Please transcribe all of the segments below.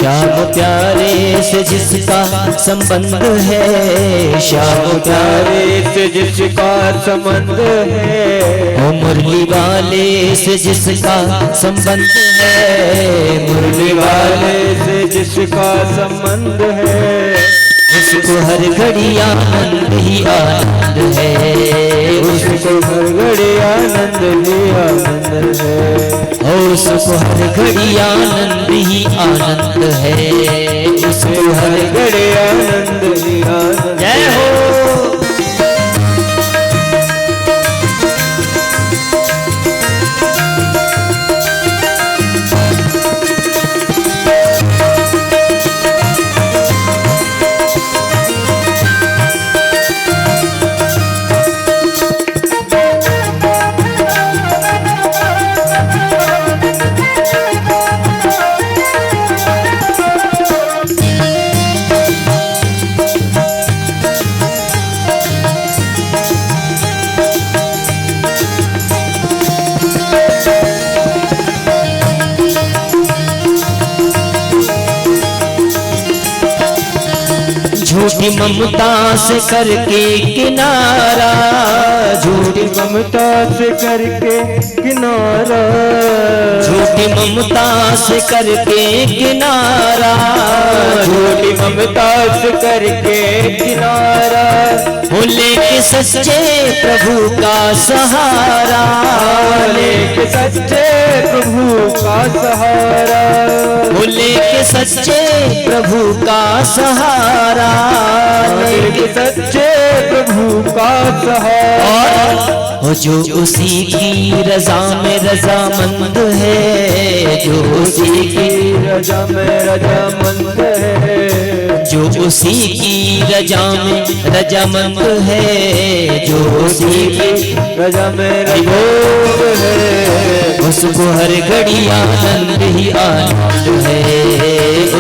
श्याम प्यारे से जिसका संबंध है, श्याम प्यारे से जिसका संबंध है, ओ मुरली वाले से जिसका संबंध है, मुरली वाले से जिसका संबंध है, उसको हर घड़ी आनंद ही आनंद है, उसको हर घड़ी आनंद ही आनंद है, उसको हर घड़ी आनंद ही आनंद है, उसको हर घड़ी आनंद ही आनंद। जय हो। झूठी ममता से करके किनारा, झूठी ममता से करके किनारा, झूठी ममता से करके किनारा, झूठी ममता से करके किनारा, लेके सच्चे प्रभु का सहारा, लेके सच्चे प्रभु का सहारा, लेके सच्चे प्रभु का सहारा, लेके सच्चे प्रभु का सहारा, और जो उसी की रजा में रजामंद है, जो उसी की रजा में रजामंद है, जो उसी की रजा में रजामंद है, जो उसी की रजा में रजामंद है, उसको हर घड़ी आनंद ही आनंद है,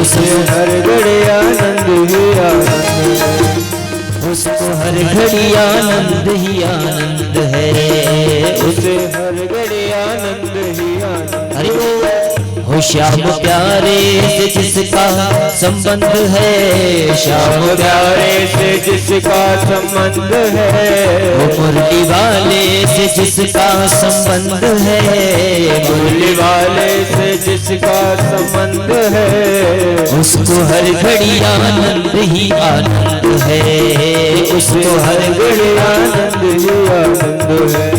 उसको हर घड़ी आनंद ही आनंद है, उसको हर घड़ी आनंद ही आनंद है, उसे हर घड़ी आनंद ही आनंद। हरि बोल। हो श्याम प्यारे से जिसका संबंध है, श्याम प्यारे से जिसका संबंध है, वो मुरली वाले से जिसका संबंध है, मुरली वाले से जिसका संबंध है, उसको हर घड़ी आनंद ही आनंद है, उसको हर घड़ी आनंद ही आनंद है।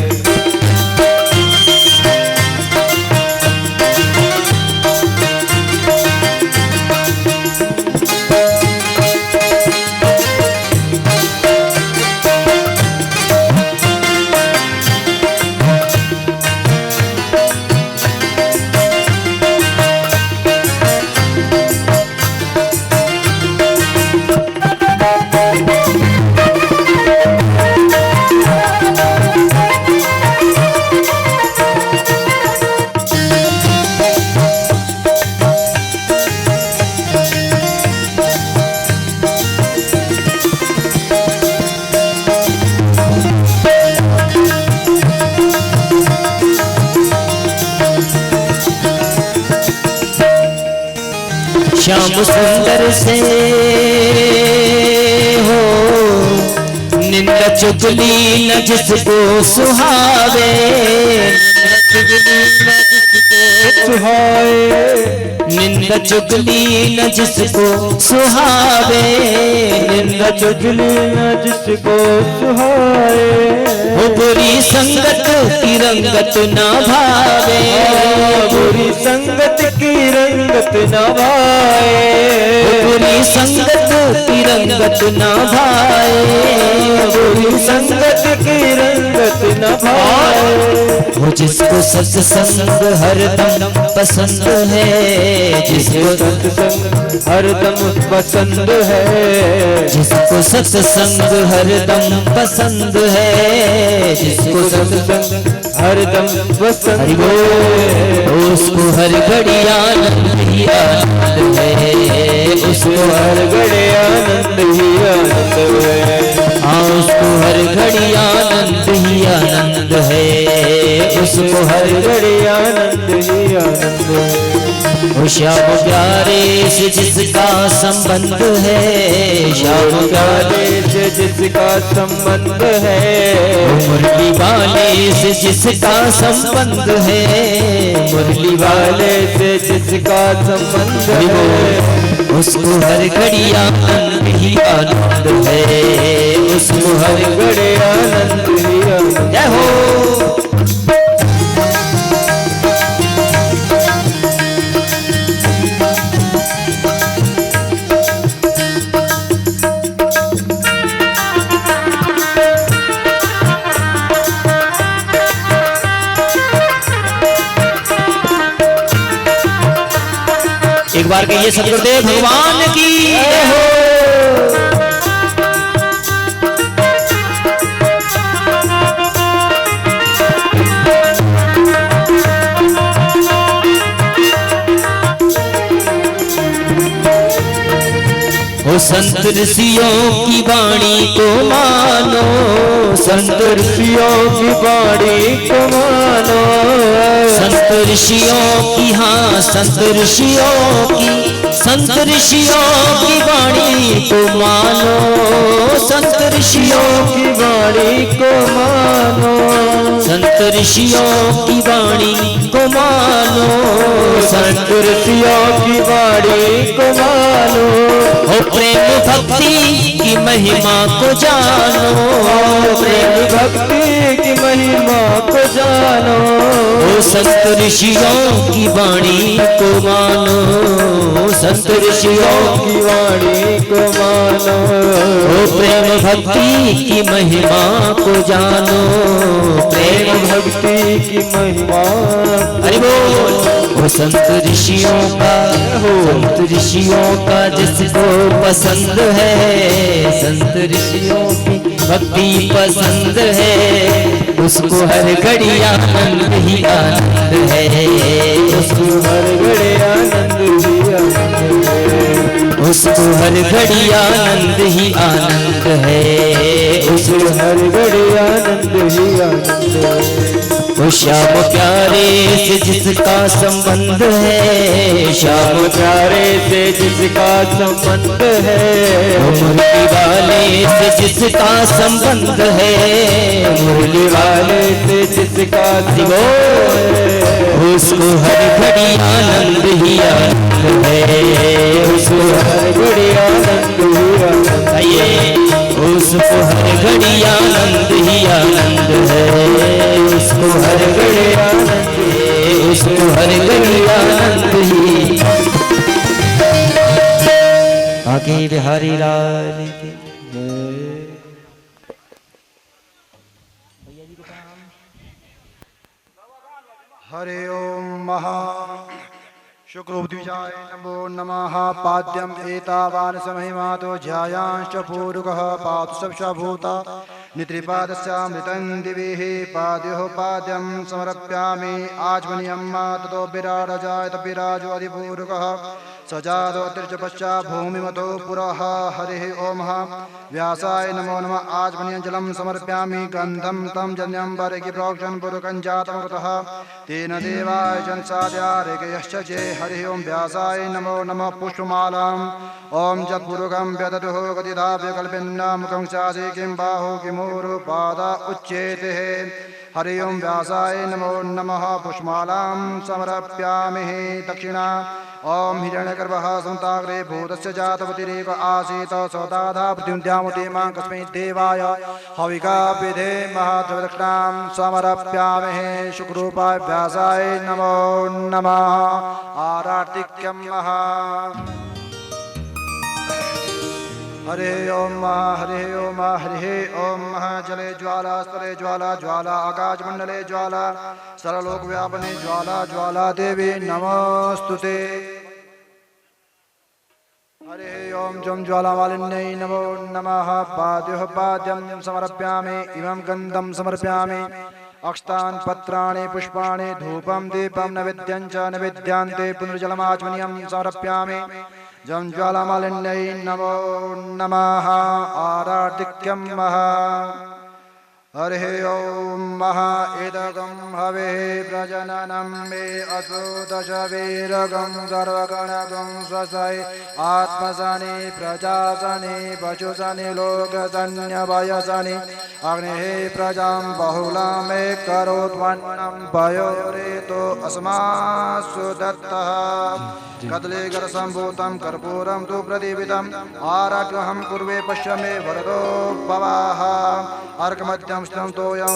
श्याम सुंदर से हो निंदा चुगली न जिसको सुहावे, निंदा चुगली न जिसको सुहावे, निंदा चुगली न जिसको सुहाए, वो बुरी संगत की रंगत न भावे, बुरी संगत की रंगत न भाए, बुरी संगत की रंगत न भाए, बुरी संगत की रंगत न भाए, वो जिसको सत्संग हरदम पसंद है, जिसको सत्संग हरदम पसंद है, जिसको सत्संग हरदम पसंद है, जिसको सत्संग हरदम पसंद है, उसको हर घड़ी आनंद ही आनंद है, उसको हर घड़ी आनंद ही आनंद है, हाँ उसको हर घड़ी आनंद ही आनंद है, उसको हर घड़ी आनंद ही आनंद है। ओ श्याम प्यारे से जिसका संबंध है, श्याम प्यारे से जिसका संबंध है, मुरली वाले से जिसका संबंध है, मुरली वाले से जिसका संबंध है, उसको हर घड़ी आनंद ही आनंद है, उसको हर घड़ी आनंद ही आनंद। जय हो। एक बार कहिए सदगुरुदेव भगवान की जय हो। ओ संत ऋषियों की वाणी को मानो, संत ऋषियों की वाणी को मानो, संत ऋषियों की, हाँ संत ऋषियों की, संत ऋषियों की वाणी को मानो, संत ऋषियों की वाणी को मानो, संत ऋषियों की वाणी को मानो, संत ऋषियों की वाणी को मानो। ओ प्रेम भक्ति की महिमा को जानो, प्रेम भक्ति की महिमा को जानो, ओ संत ऋषियों की वाणी को मानो, संत ऋषियों की वाणी को मानो, ओ प्रेम भक्ति की महिमा को जानो, प्रेम भक्ति की महिमा। हरि बोल। ओ संत ऋषियों का, संत ऋषियों का जिसको पसंद है, संत ऋषियों की भक्ति पसंद है, उसको हर घड़ी आनंद ही आनंद है, उसको हर घड़ी आनंद ही आनंद है, उसको हर घड़ी आनंद ही आनंद है, उसको हर घड़ी आनंद ही आनंद है। ओ श्याम प्यारे से जिसका संबंध है, श्याम प्यारे से जिसका संबंध है, मुरली वाले से जिसका संबंध है, मुरली वाले से जिसका संबंध है, उसको हर घड़ी आनंद ही आनंद है, उसको हर घड़ी आनंद ही आनंद है, उसको हर घड़ी आनंद ही आनंद है, उसको हर घड़ी आनंद है, उसको हर घड़ी आनंद ही। आगे बिहारी लाल की हरे ओम महा शुक्रोद्विजाय नमो नमः। पाद्यम एतावान् समहिमातो ध्यायांश्च पूरुकः पातु सप्तभूता नित्रिपादस्यामृतं दिविः पाद्योः पाद्यं समर्प्यामि आचमनीयम्मा ततो विराजजायत विराजो अधिपूरुकः सजातो अतिरिच पश्चात् भूमिमतो पुरः। हरिः ओम व्यासाय नमो नमः। आचमनीयं जलं समर्प्यामि गन्धं तं जन्यं वर्गि प्रोक्षन् पुरुकं जातं कृतः तेन देवाय जनसाद्यारेकयश्च जे। हरिः ओम व्यासाय नमो नमः। पुष्पमालां ओम जत्पुरुकं व्यदतुः गतिधाव्यकल्पिन्ना मुखं शासि किं बाहु किमूरु पादा उच्येते। हरि ओम व्यासाय नमो नमः। पुष्पमालां समर्प्यामि दक्षिणा ओम हिरण्यगर्भः सन्ताग्रे भूतस्य जातवतिरेव आसीत् सौदाधा पृथिव्यामुते मां कस्मै देवाय हविका विधे महाद्रवदक्षिणां समर्प्यामि। शुक्रूपाय व्यासाय नमो नमः। आरार्तिक्यं महा हरे ओम हरे ओम हरे ओम जले ज्वाला स्तरे ज्वाला ज्वाला आकाशमंडले ज्वाला सर्वलोक व्यापने ज्वाला ज्वाला देवी नमोस्तुते। हरे ओम जम ज्वालामालिन्यै नमो नमः। पाद्योः पाद्यं समर्प्यामि इमं गन्धं समर्प्यामि अक्षतान् पत्राणि पुष्पाणि धूपं दीपं नैवेद्यं च नैवेद्यान्ते पुनर्जलमाचमनीयं समर्प्यामि जं ज्वालामालिन्यै नमो नमः। आरार्तिक्यं महा हरिः ॐ महा इदगं हवे प्रजननं मे असुदशवीरगं सर्वगणगं स्वसै आत्मसनि प्रजासनि पशुसनि लोकसन्यवयसनि अग्निः प्रजां बहुलां मे करोत्वन्नं पयोरेतो अस्मासु दत्तः कदलीकरसम्भूतं कर्पूरं तु प्रदीपितम् आराग्यहं कुर्वे पश्य मे वरदो भवाः अर्कमध्यं स्तं तोयं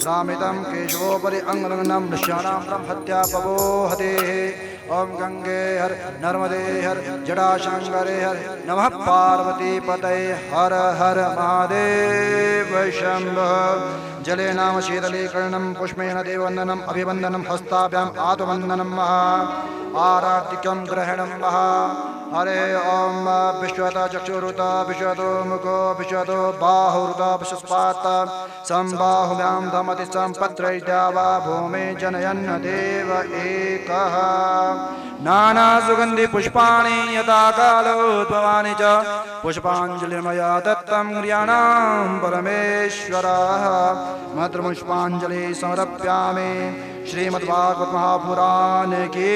रामितं केशवोपरि अङ्गलग्नं नृष्याणां ब्रह्मत्या पवोहतेः ॐ गंगे हर नर्मदे हर जटाशंकरे हर नमः पार्वतीपतये हर हर महादेव शंभो जले नाम शीतलीकरणं पुष्पेण देववन्दनम् अभिवन्दनं हस्ताभ्याम् आत्मवन्दनं महा आराधिक्यं ग्रहणं महा हरे ओम विश्वत चक्षुरुत विश्वतो मुखो विश्वतो बाहुरुत विश्वस्पात संबाहुभ्यां धमति सम्पत्रैर्या वा भूमे जनयन् देव एकः नाना सुगंधि पुष्पाणि यथा कालोद्भवानि च पुष्पाञ्जलिर्मया दत्तं क्रियाणां परमेश्वरः मन्त्रपुष्पाञ्जलि समर्पयामि। श्रीमद्भागवत महापुराण की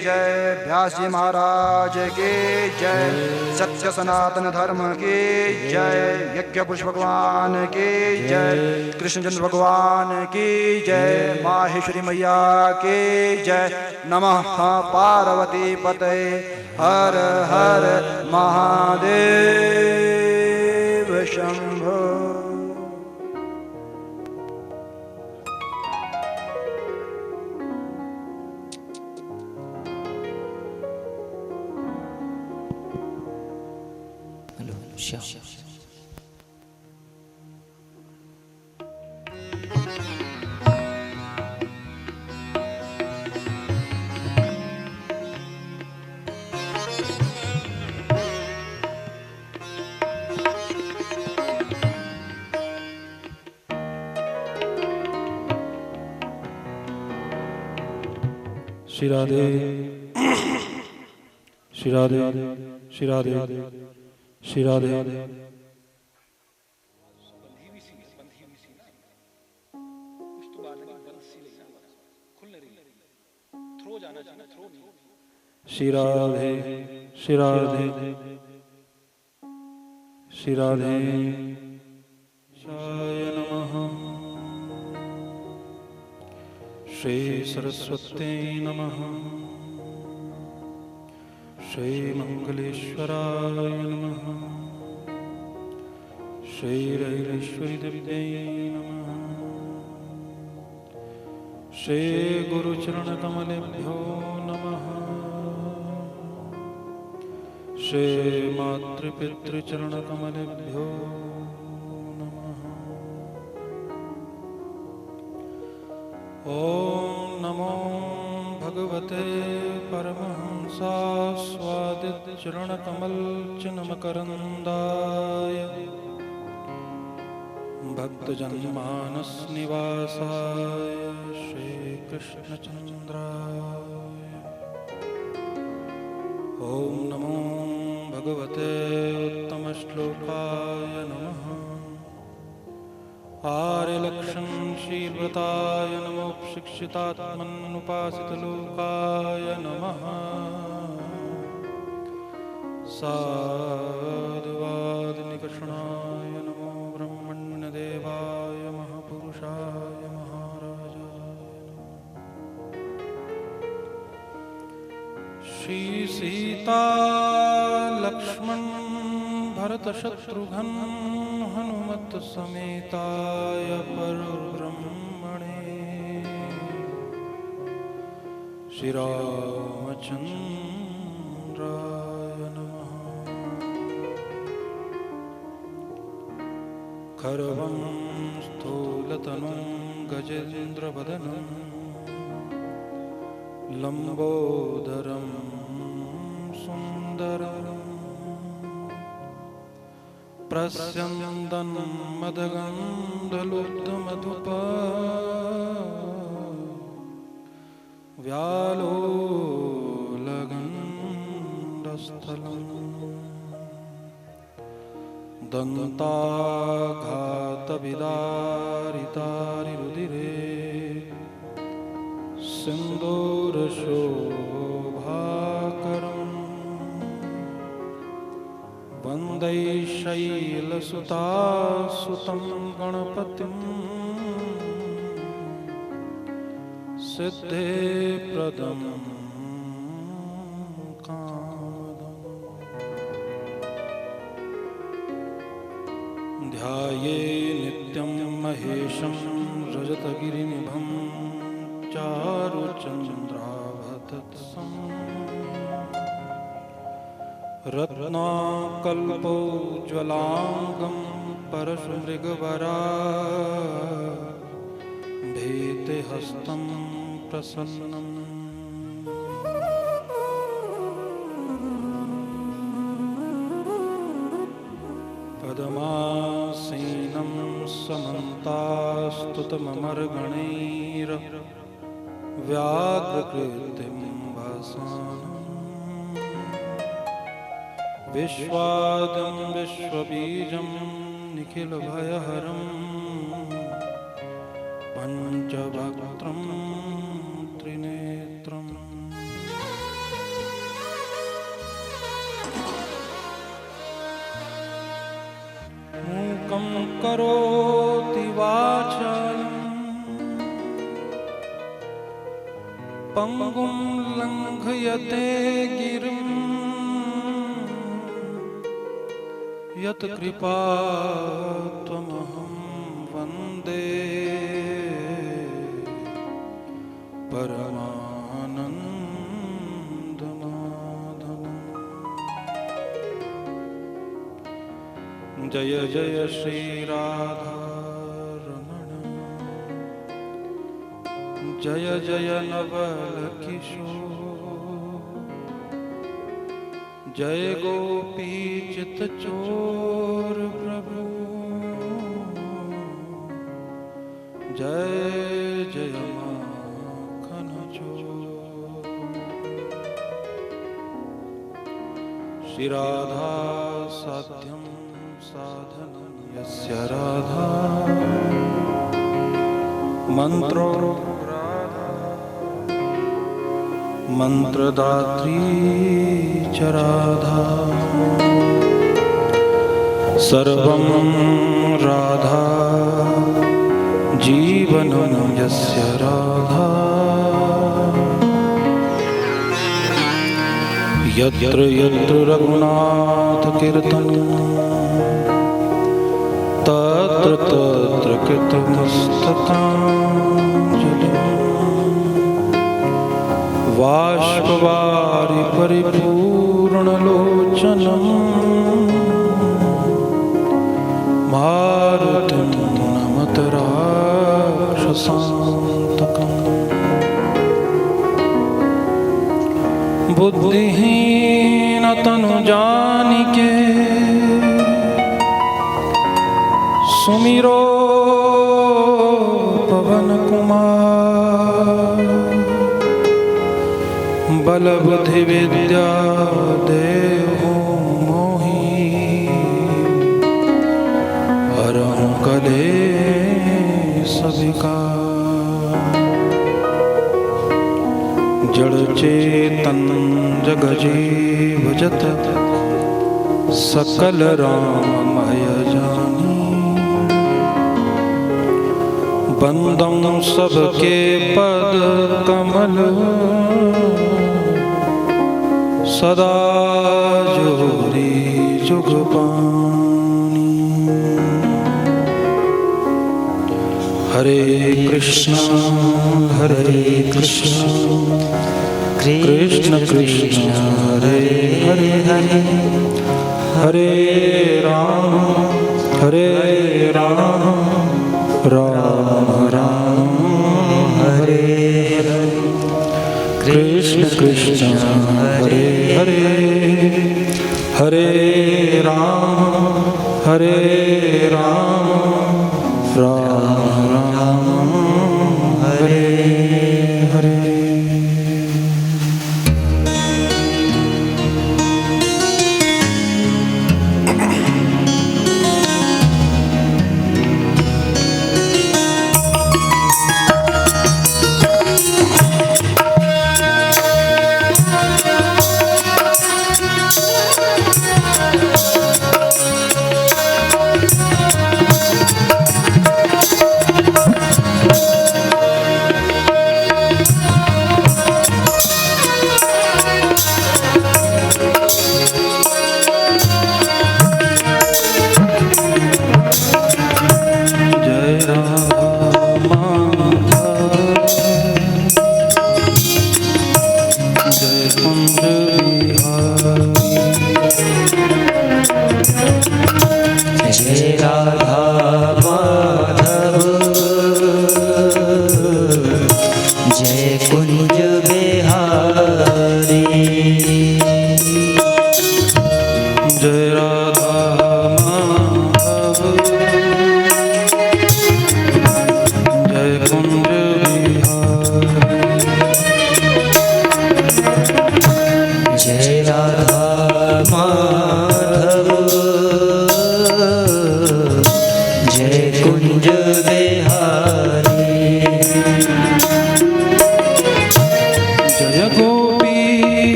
जय, व्यास जी महाराज की जय, सत्य सनातन धर्म की जय, यज्ञ पुरुष भगवान की जय, कृष्णचंद्र भगवान की जय, माहेश्वरी मैया की जय। नमः पार्वती पतये हर हर महादेव शंभो। श्री राधे श्री राधे श्री राधे श्री राधे। श्री राधे श्री राधे श्री राधे शाय नमः। श्री सरस्वत्यै नमः। श्री मंगलेश्वराय नमः। श्री रैलेश्वरी देव्यै नमः। श्री गुरुचरणकमलेभ्यो नमः। श्री मातृपितृचरणकमलेभ्यो नमः। ओम नमो भगवते परमहंसास्वादितचरणकमलचिन्मकरन्दाय भक्तजनमानस निवासाय श्रीकृष्णचन्द्राय। ओम नमो भगवते उत्तमश्लोकाय नमः। आर्यलक्षणशीलव्रताय नमो। शिक्षितात्मनुपासितलोकाय नमः। साधुवादिनिकषणाय नमो। ब्रह्मण्यदेवाय महापुरुषाय महाराजाय नमः। श्री सीता लक्ष्मण भरत शत्रुघ्न हनुमत समेताय परब्रह्मणे श्री रामचंद्राय नमः। खरवं स्थूलतनुं गजेन्द्रवदनं लंबोदरं सुंदरम् प्रस्यन्दं मदगन्धलुब्धमधुप व्यालोलगण्डस्थलं दन्ताघातविदारितारिरुधिरे सिन्दूरशोभाकरम् वन्दे शैलसुतासुतं गणपतिं सिद्धिप्रदं कामदम् ध्याये नित्यं महेशं रजतगिरिनिभं चारुचन्द्रावतत्सम् रत्नाकल्पोज्ज्वलाङ्गं परशुमृगवरा भीतिहस्तं प्रसन्नम् पद्मासीनं समन्तास्तुतममर्गणैर्व्याघ्रकृतिं वसानम् विश्वाद्यं विश्वबीजं निखिलभयहरं पञ्चवक्त्रं त्रिनेत्रम् मूकं करोति वाचालं पङ्गुं लङ्घयते गिरिं यत्कृपा त्वमहं वन्दे परमानन्दमाधवम् जय जय श्री राधारमण जय जय नवल किशोर जय गोपी चित चोर प्रभु जय जय माखन चोर श्री राधा साध्यं साधनं यस्य राधा मंत्रो मंत्रदात्री च राधा सर्वं राधा जीवनं यस्य राधा यत्र यत्र रघुनाथ कीर्तनं तत्र तत्र कृतमस्तकाञ्जलिं बाष्पवारि परिपूर्णलोचनं मारुतिं नमत राक्षसान्तकम् बुद्धिहीन तनु जानिके सुमिरो पवन कुमार बल बुद्धि विद्या देहु मोहि हरहु कलेश विकार जड़ चेतन जग जीव जत सकल राममय जानी बंदम सबके पद कमल सदा जोरी जुग पानी हरे कृष्ण कृष्ण कृष्ण हरे हरे हरे राम राम राम हरे हरे कृष्ण कृष्ण हरे हरे हरे राम राम राम हरे हरे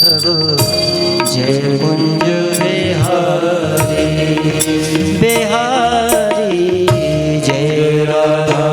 माधव जय कुंज बिहारी बिहारी जय राधा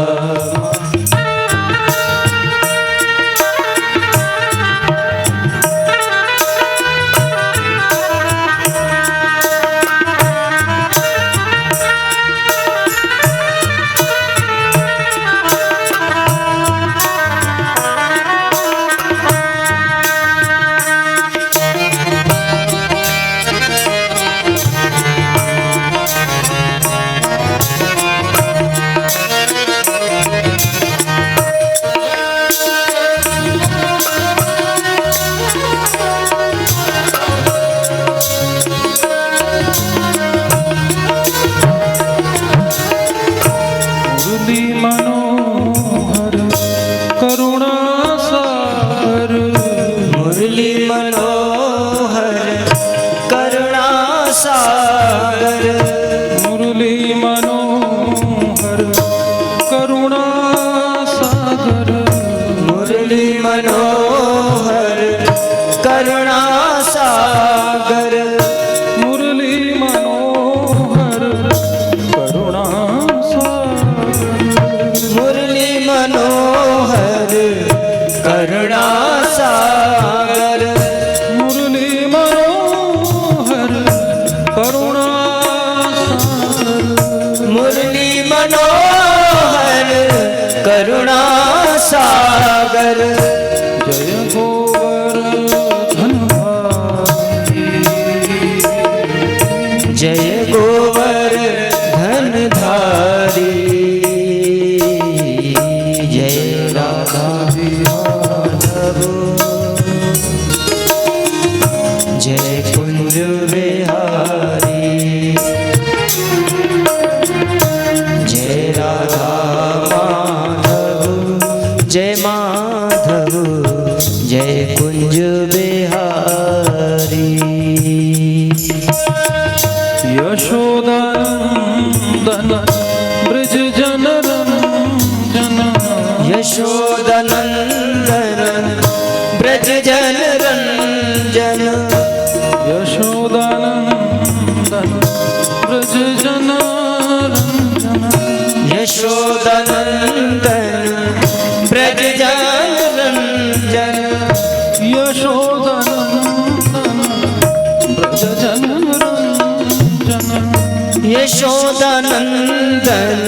यशोदानंदन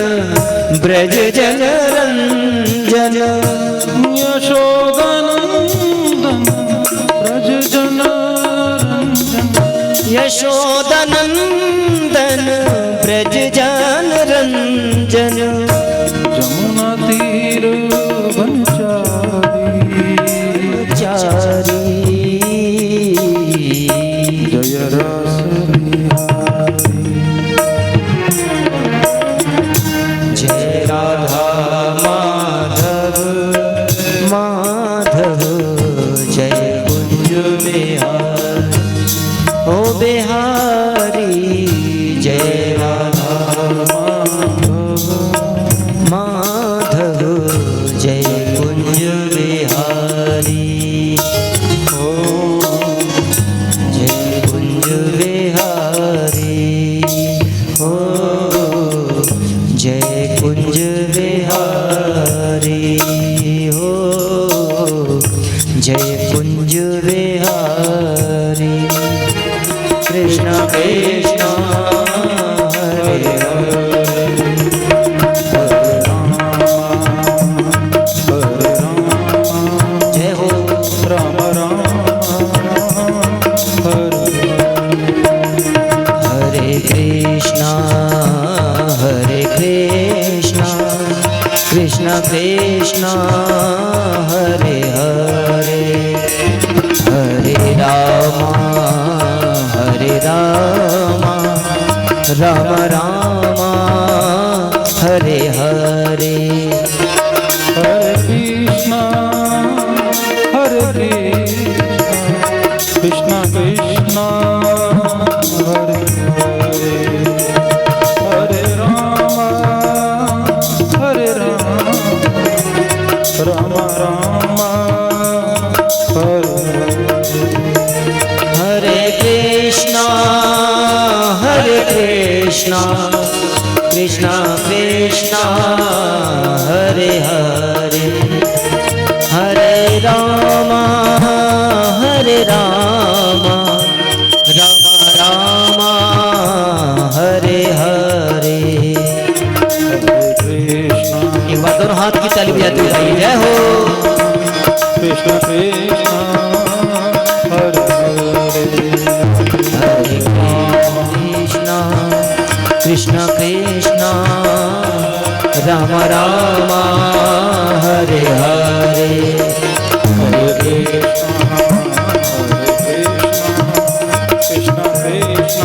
ब्रज जन रंजन यशोदानंदन ब्रज जन रंजन यशोदानंदन ब्रज जन रंजन जमुना तीर चारी जय रस कृष्ण हरे हरे हरे राम राम राम हरे हरे हरे कृष्ण कृष्ण कृष्ण हरे हरे हरे राम राम राम हरे हरे कृष्णा हरे कृष्णा कृष्णा कृष्णा हरे हरे हरे राम राम राम हरे हरे। एक बार दोनों हाथ की ताली बजाते हुए गाइए जय हो। कृष्ण कृष्ण हरे हरे कृष्ण कृष्ण राम राम हरे हरे हरे कृष्ण कृष्ण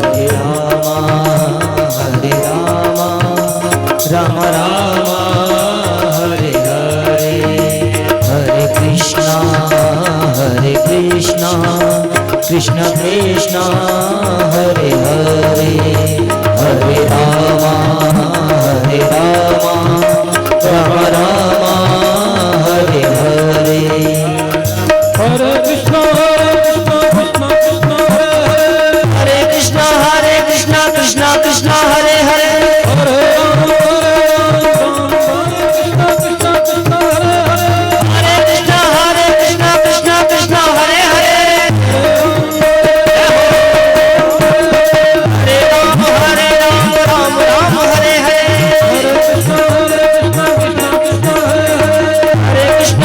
हरे राम राम राम हरे हरे हरे कृष्णा कृष्ण कृष्ण हरे हरे हरे राम राम राम हरे हरे हरे कृष्ण कृष्ण कृष्ण कृष्ण हरे हरे हरे कृष्ण कृष्ण कृष्ण हरे हरे कृष्ण कृष्ण हरे हरे हरे राम राम राम हरे हरे हरे कृष्ण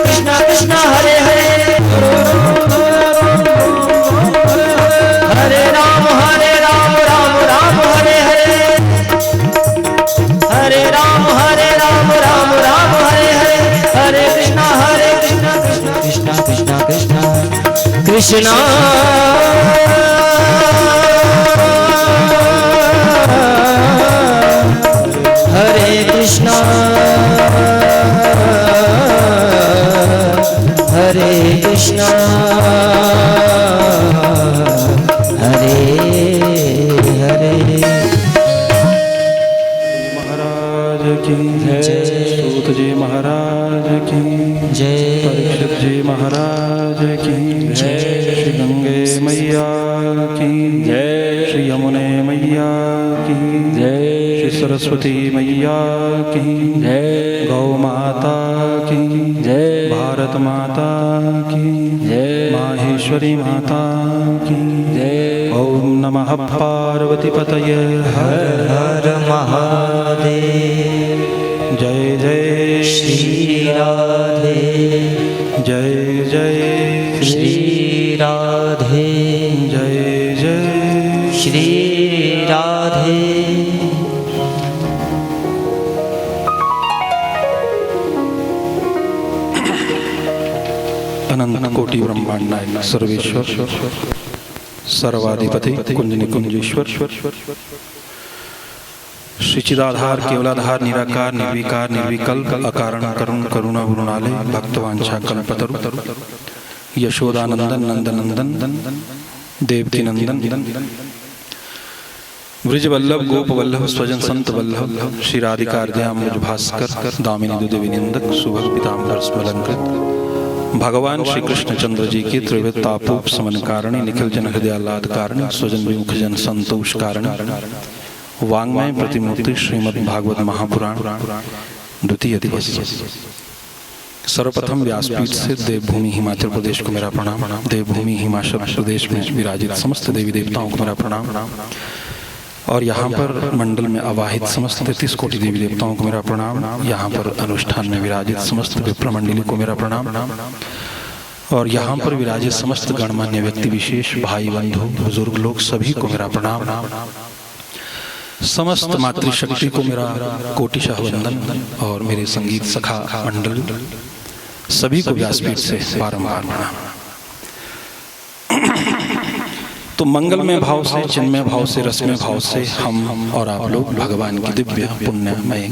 कृष्ण कृष्ण हरे हरे हरे राम राम राम हरे हरे हरे राम राम हरे हरे हरे कृष्ण कृष्ण कृष्ण कृष्ण हरे कृष्ण हरे कृष्ण हरे हरे। महाराज की जय। सूत जी महाराज की जय। परीक्षित जी महाराज की जय। श्री गंगे मैया की जय। श्री यमुने मैया की जय। श्री सरस्वती मैया की जय। गौ माता की जय। भारत माता की जय। माहेश्वरी माता की जय। ओम नमः पार्वती पतये हर हर महादेव। जय जय श्री राधे जय जय श्री राधे जय जय श्री राधे। अनंत कोटि ब्रह्मांड नायक सर्वेश्वर सर्वाधिपति कुंज निकुंजेश्वर श्री चिदाधार केवलाधार निराकार निर्विकार निर्विकल्प अकारण करुण करुणा गुरुणालय भक्तवांछा कल्पतरु यशोदानंदन नंदनंदन देवकी नंदन ब्रजवल्लभ गोपवल्लभ स्वजन संत वल्लभ श्री राधिकार्ध्याम भास्कर दामिनी दुदेविनिंदक सुभग पीताम्बर स्मलंकृत भगवान श्री कृष्ण चंद्र जी की त्रिविध तापोप समन कारणी निखिल जन हृदयालाद कारणी स्वजन विमुख जन संतोष कारणी वांग्मय प्रतिमूर्ति श्रीमद् भागवत महापुराण द्वितीय दिवस। सर्वप्रथम व्यासपीठ से देवभूमि हिमाचल प्रदेश को मेरा प्रणाम। देवभूमि हिमाचल प्रदेश में विराजित समस्त देवी देवताओं को मेरा प्रणाम और यहाँ पर मंडल में अवाहित समस्त 33 कोटि देवी देवताओं को मेरा प्रणाम। यहाँ पर अनुष्ठान में विराजित समस्त विप्र मंडली को मेरा प्रणाम और यहाँ पर विराजित समस्त गणमान्य व्यक्ति विशेष भाई बंधु बुजुर्ग लोग सभी को मेरा प्रणाम। समस्त मातृशक्ति को मेरा कोटिशः वंदन और मेरे संगीत सखा मंडल सभी को व्यासपीठ से बारंबार प्रणाम। तो मंगलमय भाव से चिन्मय भाव से रसमय भाव से हम और आप लोग भगवान की दिव्य पुण्यमय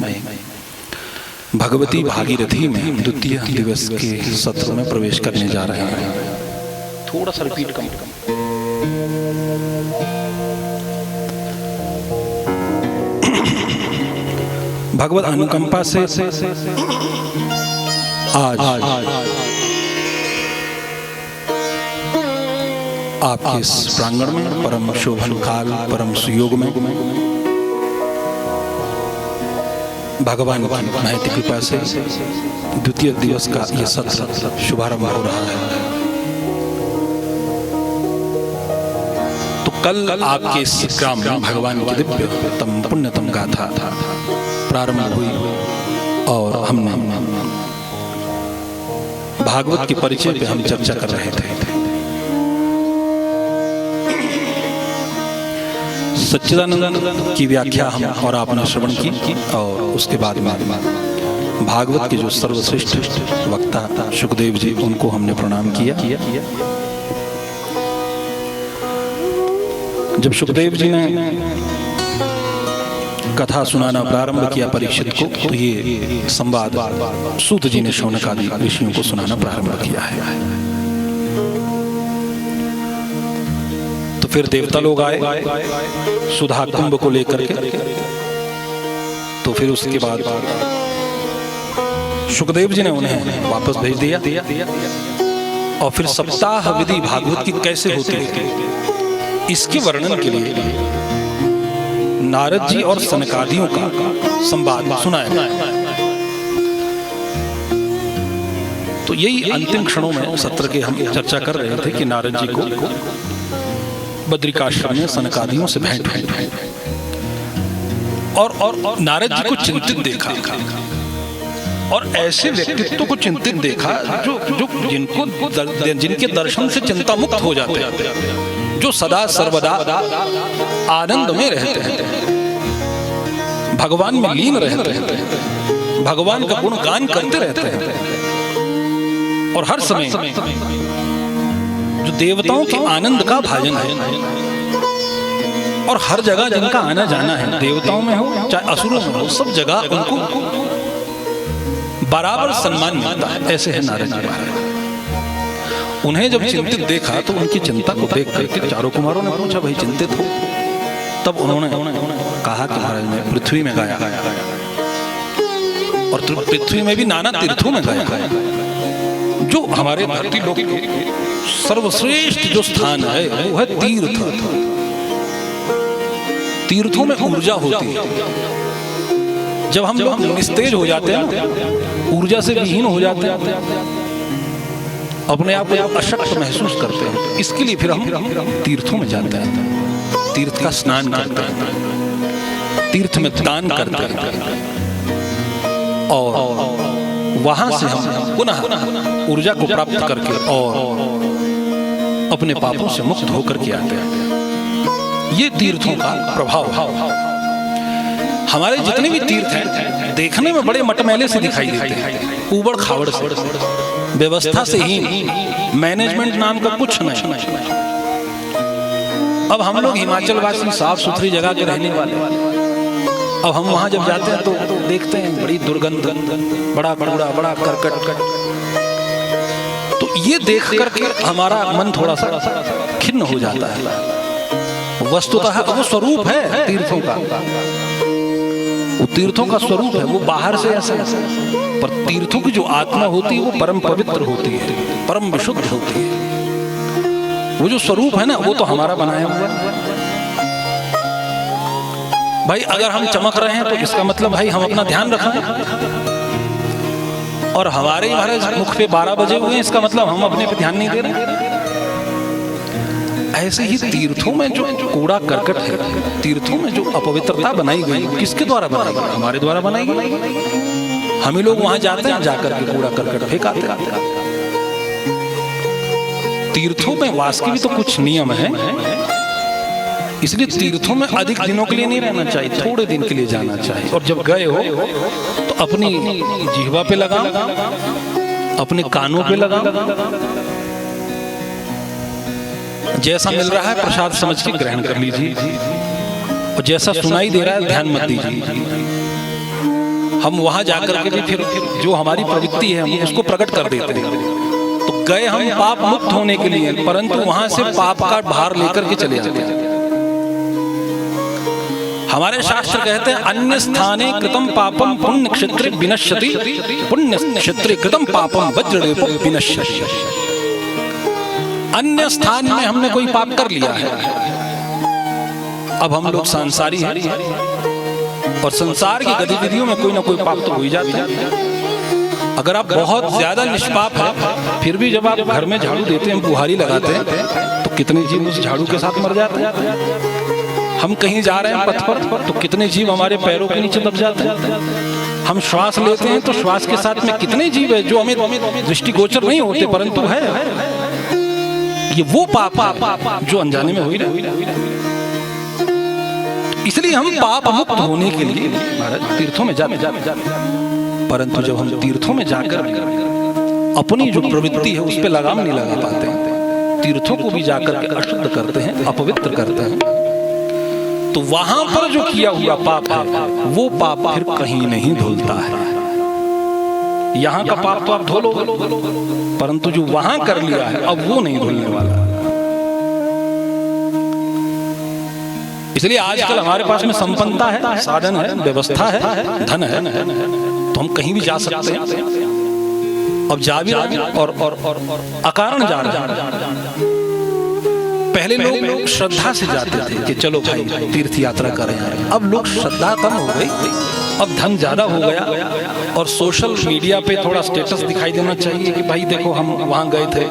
भगवती भागीरथी में द्वितीय दिवस के सत्र में प्रवेश करने जा रहे हैं। थोड़ा सा रिपीट कम भगवत अनुकंपा से आज आपके इस प्रांगण में परम शोभन काल परम सुयोग में भगवान की महती कृपा से द्वितीय दिवस का यह सत्र शुभारंभ हो रहा है। तो कल आपके इस ग्राम में भगवान की दिव्य तम पुण्यतम गाथा प्रारंभ हुई और हमने भागवत के परिचय पे हम चर्चा कर रहे थे। सच्चिदानंद की व्याख्या हम और आपने श्रवण की और उसके बाद में भागवत के जो सर्वश्रेष्ठ वक्ता सुखदेव जी उनको हमने प्रणाम किया। जब सुखदेव जी ने कथा सुनाना प्रारंभ किया परीक्षित को, तो ये संवाद सूत जी ने शौनक आदि ऋषियों को सुनाना प्रारंभ किया है। तो फिर देवता लोग आए सुधा कुंभ को लेकर के। तो फिर उसके बाद सुखदेव जी ने उन्हें वापस भेज दिया और फिर सप्ताह विधि भागवत की कैसे होती है इसके वर्णन के लिए नारद जी और सनकादियों का संवाद सुनाया। तो यही अंतिम क्षणों में सत्र के हम चर्चा कर रहे थे कि नारद जी को बद्रिकाश्रम में सनकादियों से भेंट हुई और नारद जी को चिंतित देखा और ऐसे व्यक्तित्व को चिंतित देखा जो जिनके दर्शन से चिंता मुक्त हो जाते हैं, जो सदा सर्वदा आनंद में रहते हैं, भगवान में लीन रहते हैं, भगवान का गुणगान करते रहते हैं और हर समय जो देवताओं के आनंद का भाजन है और हर जगह जिनका आना जाना है, देवताओं में हो चाहे असुरों में हो, सब जगह उनको बराबर सम्मान मिलता है। ऐसे है नारद जी महाराज। उन्हें जब चिंतित देखा तो उनकी चिंता को देख करके चारों कुमारों ने पूछा, भाई चिंतित हो? तब उन्होंने कहा कि महाराज मैं पृथ्वी में गया और पृथ्वी में भी नाना तीर्थों में गया। जो हमारे धरती लोक सर्वश्रेष्ठ जो स्थान है वो है तीर्थ। तीर्थों में ऊर्जा होती है। जब हम लोग निस्तेज हो जाते हैं, ऊर्जा से विहीन हो जाते हैं, अपने आप को अशक्त महसूस करते हैं, इसके लिए फिर हम तीर्थों में जाते हैं, तीर्थ का स्नान करते हैं, तीर्थ में दान करते हैं और वहां से हम पुनः ऊर्जा को प्राप्त करके और अपने पापों से मुक्त होकर के आते हैं। ये तीर्थों का प्रभाव है। हमारे जितने भी तीर्थ हैं देखने में बड़े मटमैले से दिखाई देते हैं, ऊबड़ खाबड़ से, व्यवस्था से ही, मैनेजमेंट नाम का कुछ नहीं। अब हम लोग हिमाचल वासी साफ सुथरी जगह के रहने वाले, अब हम वहां जब जाते हैं तो देखते हैं बड़ी दुर्गंध, बड़ा कूड़ा, बड़ा करकट। तो ये देख करके हमारा मन थोड़ा सा खिन्न हो जाता है। वस्तुतः वो स्वरूप है तीर्थों का, वो तीर्थों का स्वरूप है, वो बाहर से ऐसा, पर तीर्थों की जो आत्मा होती है वो परम पवित्र होती है, परम विशुद्ध होती है। वो जो स्वरूप है ना वो तो हमारा बनाया हुआ है। भाई अगर हम चमक रहे हैं तो इसका मतलब भाई हम अपना ध्यान रखें, और हमारे महाराज मुख पे 12 बजे हुए, इसका मतलब हम अपने पे ध्यान नहीं दे रहे। ऐसे ही तीर्थों में जो कूड़ा करकट है, तीर्थों में जो अपवित्रता बनाई गई, किसके द्वारा बनाई गई? हमारे द्वारा बनाई गई। हम ही लोग वहां जाते हैं, जाकर के कूड़ा करकट फेंकाते हैं। तीर्थों में वास की भी तो कुछ नियम है, इसलिए तीर्थों में अधिक दिनों के लिए नहीं रहना चाहिए, थोड़े दिन के लिए जाना चाहिए। और जब गए हो तो अपनी जिह्वा पे लगाओ, अपने कानों पे लगाओ, जैसा मिल रहा है प्रसाद समझ के ग्रहण कर लीजिए, और जैसा सुनाई दे रहा है ध्यान मत दीजिए। हम वहां जाकर के भी फिर जो हमारी प्रवृत्ति है हम उसको प्रकट कर देते हैं। तो गए हम पाप मुक्त होने के लिए, परंतु वहां से पाप का भार लेकर के चले आते हैं। हमारे शास्त्र कहते हैं अन्य स्थाने कृतम पापम पुण्य क्षेत्रे विनश्यति, पुण्य क्षेत्रे कृतम पापम वज्रलेपो विनश्यति। अन्य स्थान में हमने कोई पाप कर लिया है, अब हम लोग संसारी हैं और संसार की गतिविधियों में कोई ना कोई पाप तो हो ही जाता है। अगर आप बहुत ज्यादा निष्पाप हैं, फिर भी जब आप घर में झाड़ू देते हैं, बुहारी लगाते हैं, तो कितने जीव उस झाड़ू के साथ मर जाते हैं। हम कहीं जा रहे हैं पथ पर, तो कितने जीव हमारे पैरों के नीचे दब जाते हैं। हम श्वास लेते हैं तो श्वास के साथ में कितने जीव है जो हमें दृष्टिगोचर नहीं होते, परंतु है। ये वो पाप जो अनजाने में हो ही रहा। इसलिए हम पाप मुक्त होने के लिए महाराज तीर्थों में जाते, परंतु जब हम तीर्थों में जाकर अपनी जो प्रवृत्ति है उस पर लगाम नहीं लगा पाते हैं, तीर्थों को भी जाकर के अशुद्ध करते हैं, अपवित्र करते हैं, तो वहां पर जो किया हुआ पाप है वो पाप फिर कहीं नहीं धुलता है। यहां का पाप तो आप धो लो, परंतु जो वहां कर लिया है अब वो नहीं धुलने वाला। इसलिए आजकल हमारे पास में संपन्नता है, साधन है, व्यवस्था है, धन है, तो हम कहीं भी जा सकते हैं। अब जा भी रहे और अकारण जा रहे हैं। पहले लोग श्रद्धा से जाते थे कि चलो भाई तीर्थ यात्रा करें, अब लोग श्रद्धा कम हो गई, अब धन ज्यादा हो गया और सोशल मीडिया पे थोड़ा स्टेटस दिखाई देना चाहिए कि भाई देखो हम वहां गए थे,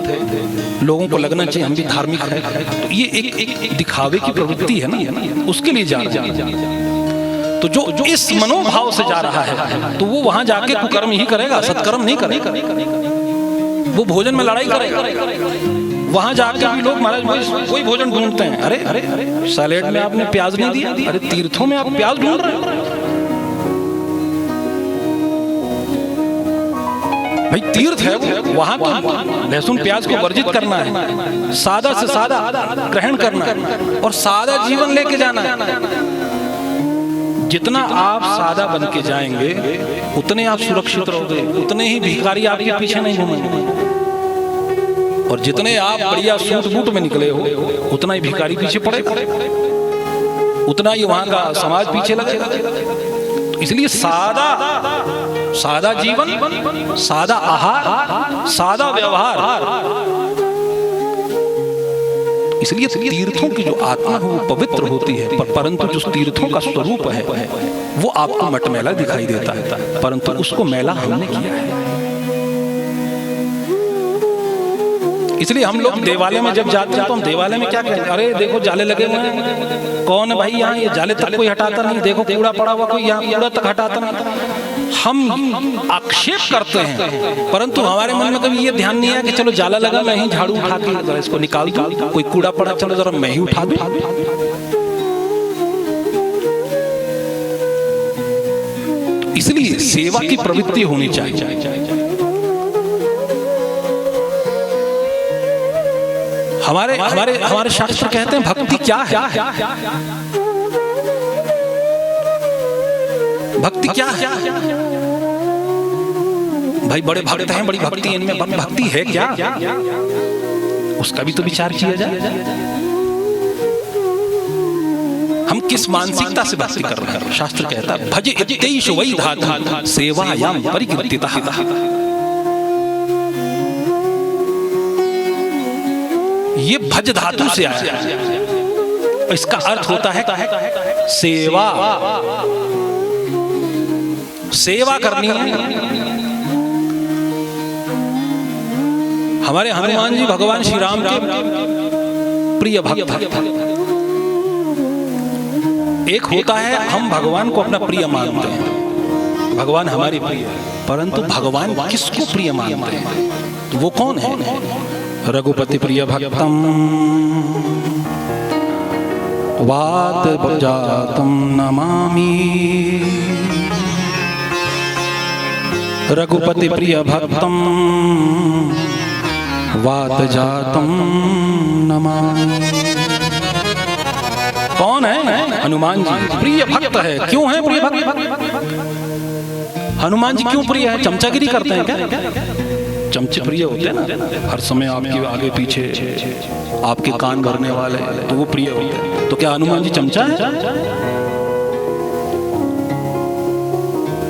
लोगों को लगना चाहिए हम भी धार्मिक हैं। तो ये एक दिखावे की प्रवृत्ति है ना, उसके लिए जा रहे हैं। तो जो इस मनोभाव से जा रहा है तो वो वहां जाके कुकर्म ही करेगा, सत्कर्म नहीं करेगा। वो भोजन में लड़ाई करेगा। वहां जाके भी लोग महाराज कोई भोजन ढूंढते हैं, अरे सैलेड में आपने प्याज नहीं दिया, अरे तीर्थों में आप प्याज ढूंढ रहे हो। भाई तीर्थ है वो, वहां तो लहसुन प्याज को वर्जित करना है, सादा से सादा ग्रहण करना है और सादा जीवन लेके जाना है। जितना आप सादा बन के जाएंगे उतने आप सुरक्षित रहोगे, उतने ही भिखारी आपके पीछे नहीं घूमेंगे। और जितने आप बढ़िया सूट बूट में निकले हो उतना ही भिखारी पीछे पड़ेगा, उतना ही वहां का समाज पीछे लगेगा। इसलिए सादा जीवन, सादा आहार, सादा व्यवहार। इसलिए तीर्थों की जो आत्मा है वो पवित्र होती है, परंतु जो तीर्थों का स्वरूप है वो आपको मटमैला दिखाई देता है, परंतु उसको मैला हमने किया है। इसलिए हम लोग देवालय में जब जाते हैं तो हम देवालय में क्या कहते हैं, अरे देखो जाले लगे हुए हैं, कौन है भाई यहाँ, ये जाले तक कोई हटाता नहीं, देखो कूड़ा पड़ा हुआ कोई यहाँ कूड़ा तक हटाता नहीं। हम आक्षेप करते हैं, परंतु हमारे मन में कभी ये ध्यान नहीं है कि चलो जाला लगा मैं ही झाड़ू उठा के जरा इसको निकाल दूं, कोई कूड़ा पड़ा चलो जरा मैं ही उठा दूं। इसलिए सेवा की प्रवृत्ति होनी चाहिए। हमारे शास्त्र कहते हैं भक्ति क्या है, भक्ति क्या है। भाई बड़े भक्त हैं, बड़ी भक्ति है, इनमें भक्ति है क्या, उसका भी तो विचार किया जाए। हम किस मानसिकता से भक्ति कर रहे हैं। शास्त्र कहता है भज इत्येष वै धातु सेवायां परिकीर्तितः। ये भज धातु से आया है, इसका अर्थ होता है सेवा, सेवा करनी है। हमारे हनुमान जी भगवान श्री राम के प्रिय भक्त। एक होता है हम भगवान को अपना प्रिय मानते हैं, भगवान हमारे प्रिय, परंतु भगवान किसको प्रिय मानते हैं, तो वो कौन है। रघुपति प्रिय भक्तम वात जातम नमामि, रघुपति प्रिय भक्तम वात जातम नमामि। कौन है, हनुमान जी प्रिय भक्त है। क्यों है प्रिय भक्त, हनुमान जी क्यों प्रिय है, चमचागिरी करते हैं क्या, चमचे प्रिय होते हैं ना, हर समय आपके आगे पीछे आपके कान भरने वाले, तो वो प्रिय होते हैं। तो क्या हनुमान जी चमचा है।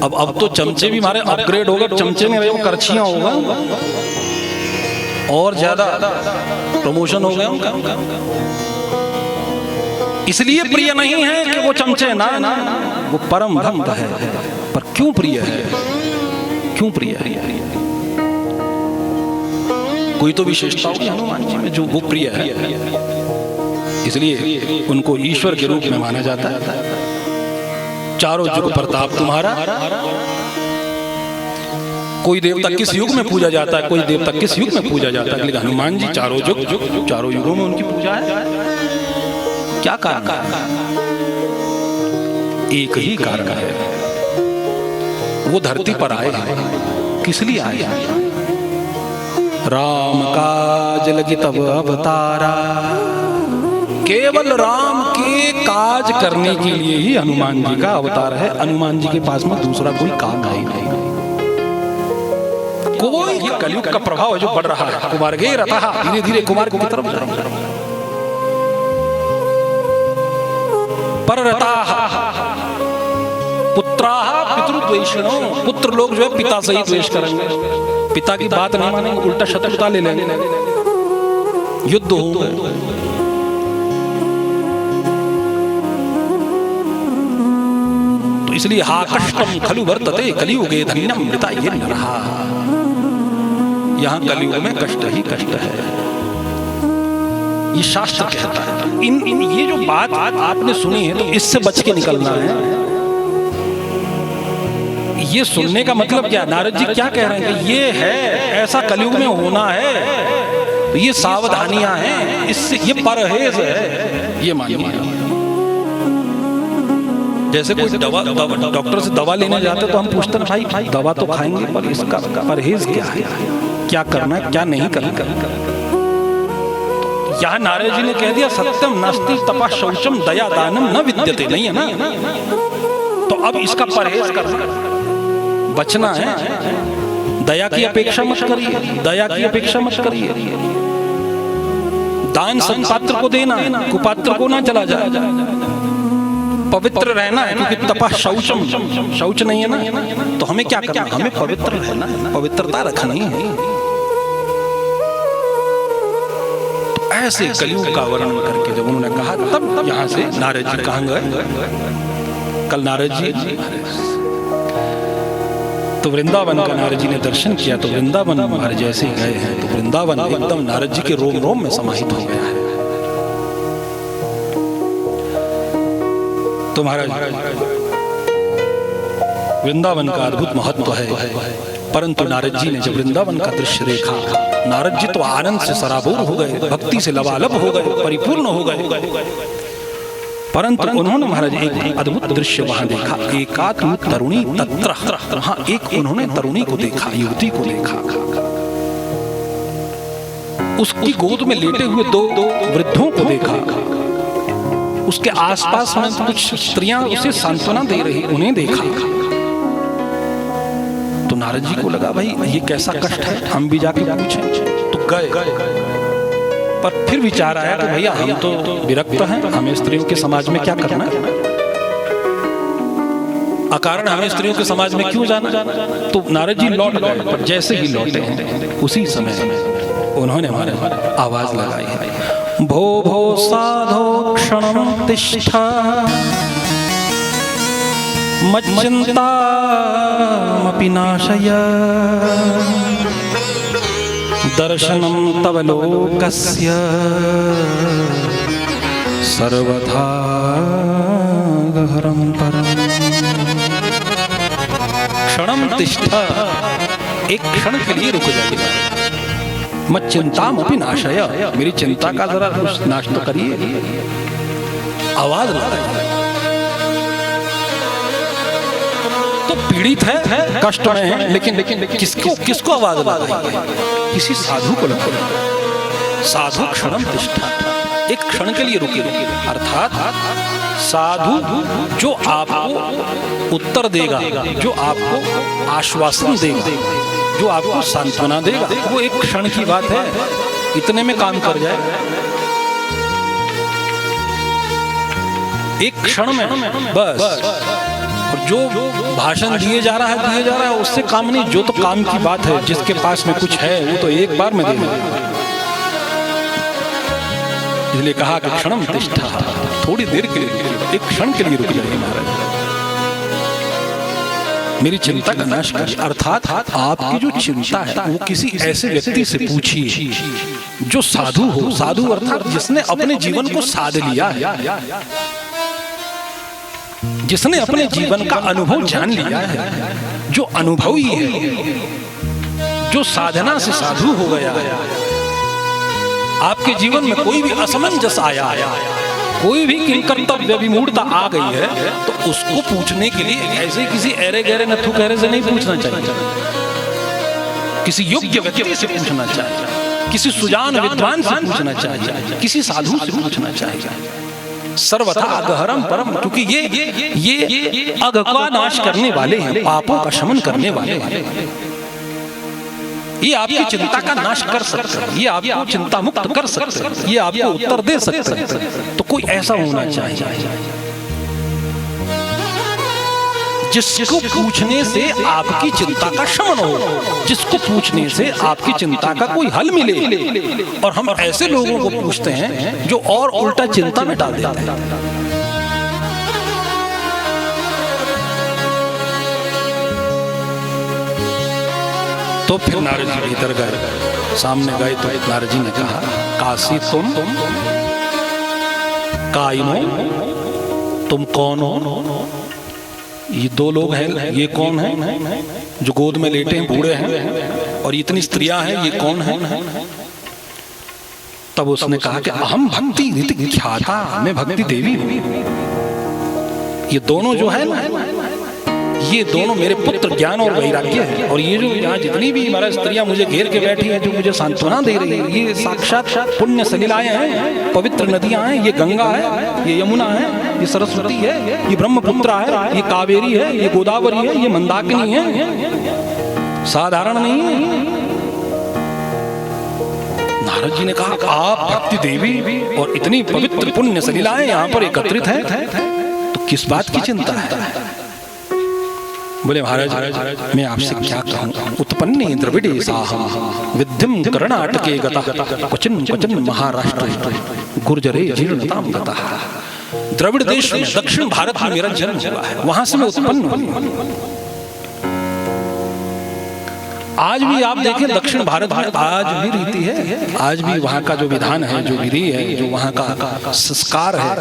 अब तो चमचे भी हमारे अपग्रेड हो गए, चमचे में वो करछियां होगा। और ज्यादा प्रमोशन हो गया उनका। इसलिए प्रिय नहीं है कि वो चमचे ना, वो परम भक्त है। पर क्यों प्रिय है, क्यों प्रिय है? कोई तो विशेषता होगी हनुमान जी में जो वो प्रिय है, इसलिए उनको ईश्वर के रूप में माना जाता है। चारों जुग प्रताप तुम्हारा। कोई देवता किस युग में पूजा जाता है, कोई देवता किस युग में पूजा जाता है, लेकिन हनुमान जी चारों युगों में उनकी पूजा है। क्या कारण है? एक ही कारण है, वो धरती पर आए किस लिए आए? राम काज लगी तब अवतारा। केवल राम के काज करने के लिए ही हनुमान जी का अवतार है। हनुमान जी के पास में दूसरा कोई काम है ही नहीं। कोई कलयुग का प्रभाव जो बढ़ रहा है, कुमार गे रहा धीरे धीरे कुमार की तरफ जा रहा है। पररताः पुत्राः पितृद्वेषिणो। पुत्र लोग जो है पिता से ही द्वेष करेंगे, पिता की बात नहीं मानेंगे, उल्टा शत्रुता ले लेंगे, युद्ध होंगे। तो इसलिए हा कष्टम खलु वर्तते कलियुगे धन्यम मृता ये नरः। यहाँ कलियुग में कष्ट ही कष्ट है, ये शास्त्र कहता है। ये जो बात आपने सुनी है, तो इससे बच के निकलना है। ये सुनने का मतलब क्या? नारद जी क्या कह रहे हैं कि ये है, ऐसा कलयुग में होना है, तो ये सावधानियां हैं, इससे ये परहेज है, ये मानिए। जैसे कोई दवा डॉक्टर से दवा लेने जाते तो हम पूछते हैं भाई दवा तो खाएंगे, पर इसका परहेज क्या है, क्या करना है, क्या नहीं करना। यहाँ नारद जी ने कह दिया सत्यम नास्ति तपः शौचम दया दानम न विद्यते, नहीं है ना। तो अब इसका परहेज करना, बचना है। दया की अपेक्षा मत करिए, दया की अपेक्षा मत करिए। दान सत्पात्र को देना, कुपात्र को ना चला जाए। पवित्र रहना है, क्योंकि तपः शौचम, शौच नहीं है ना, तो हमें क्या करना? हमें पवित्र रहना, पवित्रता रखनी है। ऐसे कलयुग का वर्णन करके जब उन्होंने कहा, तब यहाँ से नारद जी कहाँ गए? कल नारद जी तो वृंदावन का नारद जी ने दर्शन किया, तो वृंदावन महाराज जैसे गए हैं, तो वृंदावन एकदम नारद जी के रोम रोम में समाहित हो गया है। तो महाराज वृंदावन का अद्भुत महत्व है, परंतु नारद जी ने जब वृंदावन का दृश्य देखा, नारद जी तो आनंद से सराबोर हो गए, भक्ति से लबालब हो गए, परिपूर्ण हो गए। परंतु उन्होंने महाराज एक अद्भुत दृश्य वहां देखा। एकात्म तरुणी तत्र, वहां एक उन्होंने तरुणी को देखा, युवती को देखा। उसकी गोद में लेटे हुए दो वृद्धों को देखा। उसके आसपास में कुछ स्त्रियां उसे सांत्वना दे रही, उन्हें देखा। तो नारद जी को लगा भाई ये कैसा कष्ट है, हम भी जाके पूछें। तो गए, पर फिर विचार आया कि भैया हम तो विरक्त हैं, हमें स्त्रियों के समाज में क्या करना है, अकारण हमें स्त्रियों के समाज में क्यों जाना। तो नारद जी लौट गए, पर जैसे ही लौटे हैं उसी समय उन्होंने हमारे आवाज लगाई है, भो भो साधो क्षणं तिष्ठ मच्चिंतामपि नाशय दर्शनं तव लोकस्य सर्वथा गहरं परम्। क्षणं तिष्ठ, एक क्षण के लिए रुक जाइए। मच्चिंतामपि नाशय, मेरी चिंता का जरा नाश तो करिए। आवाज लगाइए। तो पीड़ित है, कष्ट में है, लेकिन किसको आवाज लगाइए? किसी साधु को लगाइए। साधु क्षणम तिष्ठा, एक क्षण के लिए रुके, अर्थात साधु जो आपको उत्तर देगा, जो आपको आश्वासन देगा, जो आपको सांत्वना देगा, वो एक क्षण की बात है, इतने में काम कर जाए। एक क्षण में बस और जो भाषण दिए जा रहा है उससे काम नहीं, जो तो काम की बात है, जिसके पास में कुछ है वो तो एक बार में दे दे। इसलिए कहा कि क्षणम तिष्ठा, थोड़ी देर के लिए, एक क्षण के लिए रुक जाइए महाराज, मेरी चिंता का नाश करिए। अर्थात आपकी जो चिंता है वो किसी ऐसे व्यक्ति से पूछिए जो साधु हो। साधु अर्थात जिसने अपने जीवन को साध लिया है, जिसने अपने जीवन का अनुभव जान लिया है, जो अनुभवी है, जो साधना से साधु हो गया है। आपके जीवन में कोई भी असमंजस आया, कोई भी किंकर्तव्य विमूढ़ता आ गई है, तो उसको पूछने के लिए ऐसे किसी ऐरे गहरे नथु गहरे से नहीं पूछना चाहिए, किसी योग्य व्यक्ति से पूछना चाहिए, किसी सुजान विद्वान से पूछना चाहिए, किसी साधु से पूछना चाहिए। सर्वथा अगहरम परम, क्योंकि ये अग का नाश करने वाले हैं, पापों का शमन करने वाले हैं। ये आपकी चिंता का नाश कर सकते हैं, ये आपको चिंता मुक्त कर सकते हैं, ये आपको उत्तर दे सकते हैं। तो कोई ऐसा होना चाहिए जिसको पूछने से आपकी चिंता का शमन हो, जिसको पूछने से आपकी चिंता का कोई हल मिले। और हम ऐसे लोगों को पूछते हैं जो और उल्टा चिंता में डाल देते हैं। तो फिर नारद जी भीतर गए, सामने गए तो नारद जी ने कहा, काशी तुम काइनो, तुम कौन हो? ये दो लोग हैं, ये कौन है जो गोद में लेटे हैं, बूढ़े हैं, और इतनी स्त्रियां हैं, ये कौन है? तब उसने कहा कि अहम भक्ति रीति ख्याता, मैं भक्ति देवी हूं। ये दोनों जो है ना, ये दोनों मेरे पुत्र ज्ञान और वैराग्य है। और ये जो यहाँ जितनी भी हमारा स्त्रियां मुझे घेर के बैठी हैं, जो मुझे सांत्वना दे रही है, ये साक्षात पुण्य सलिलाएं हैं, पवित्र नदियां हैं। ये गंगा है, ये यमुना है, ये सरस्वती है, ये ब्रह्मपुत्रा है, ये कावेरी है, ये गोदावरी है, ये मंदाकिनी है, साधारण नहीं है। नारद जी ने कहा, आप भक्ति देवी और इतनी पवित्र पुण्य सलिलाएं यहाँ पर एकत्रित है, तो किस बात की चिंता है? बोले महाराज, मैं आपसे क्या कहूं? उत्पन्ने द्रविड़े साहम विद्यम कर्णाटके गतः क्वचिन क्वचिन महाराष्ट्र गुर्जरे जीर्णताम गतः। द्रविड़ देश में, दक्षिण भारत में मेरा जन्म हुआ है, वहां से मैं उत्पन्न हुआ। आज भी आप देखें, दक्षिण भारत में आज भी रीति है, आज भी वहां का जो विधान है, जो विधि है, जो वहां का संस्कार है,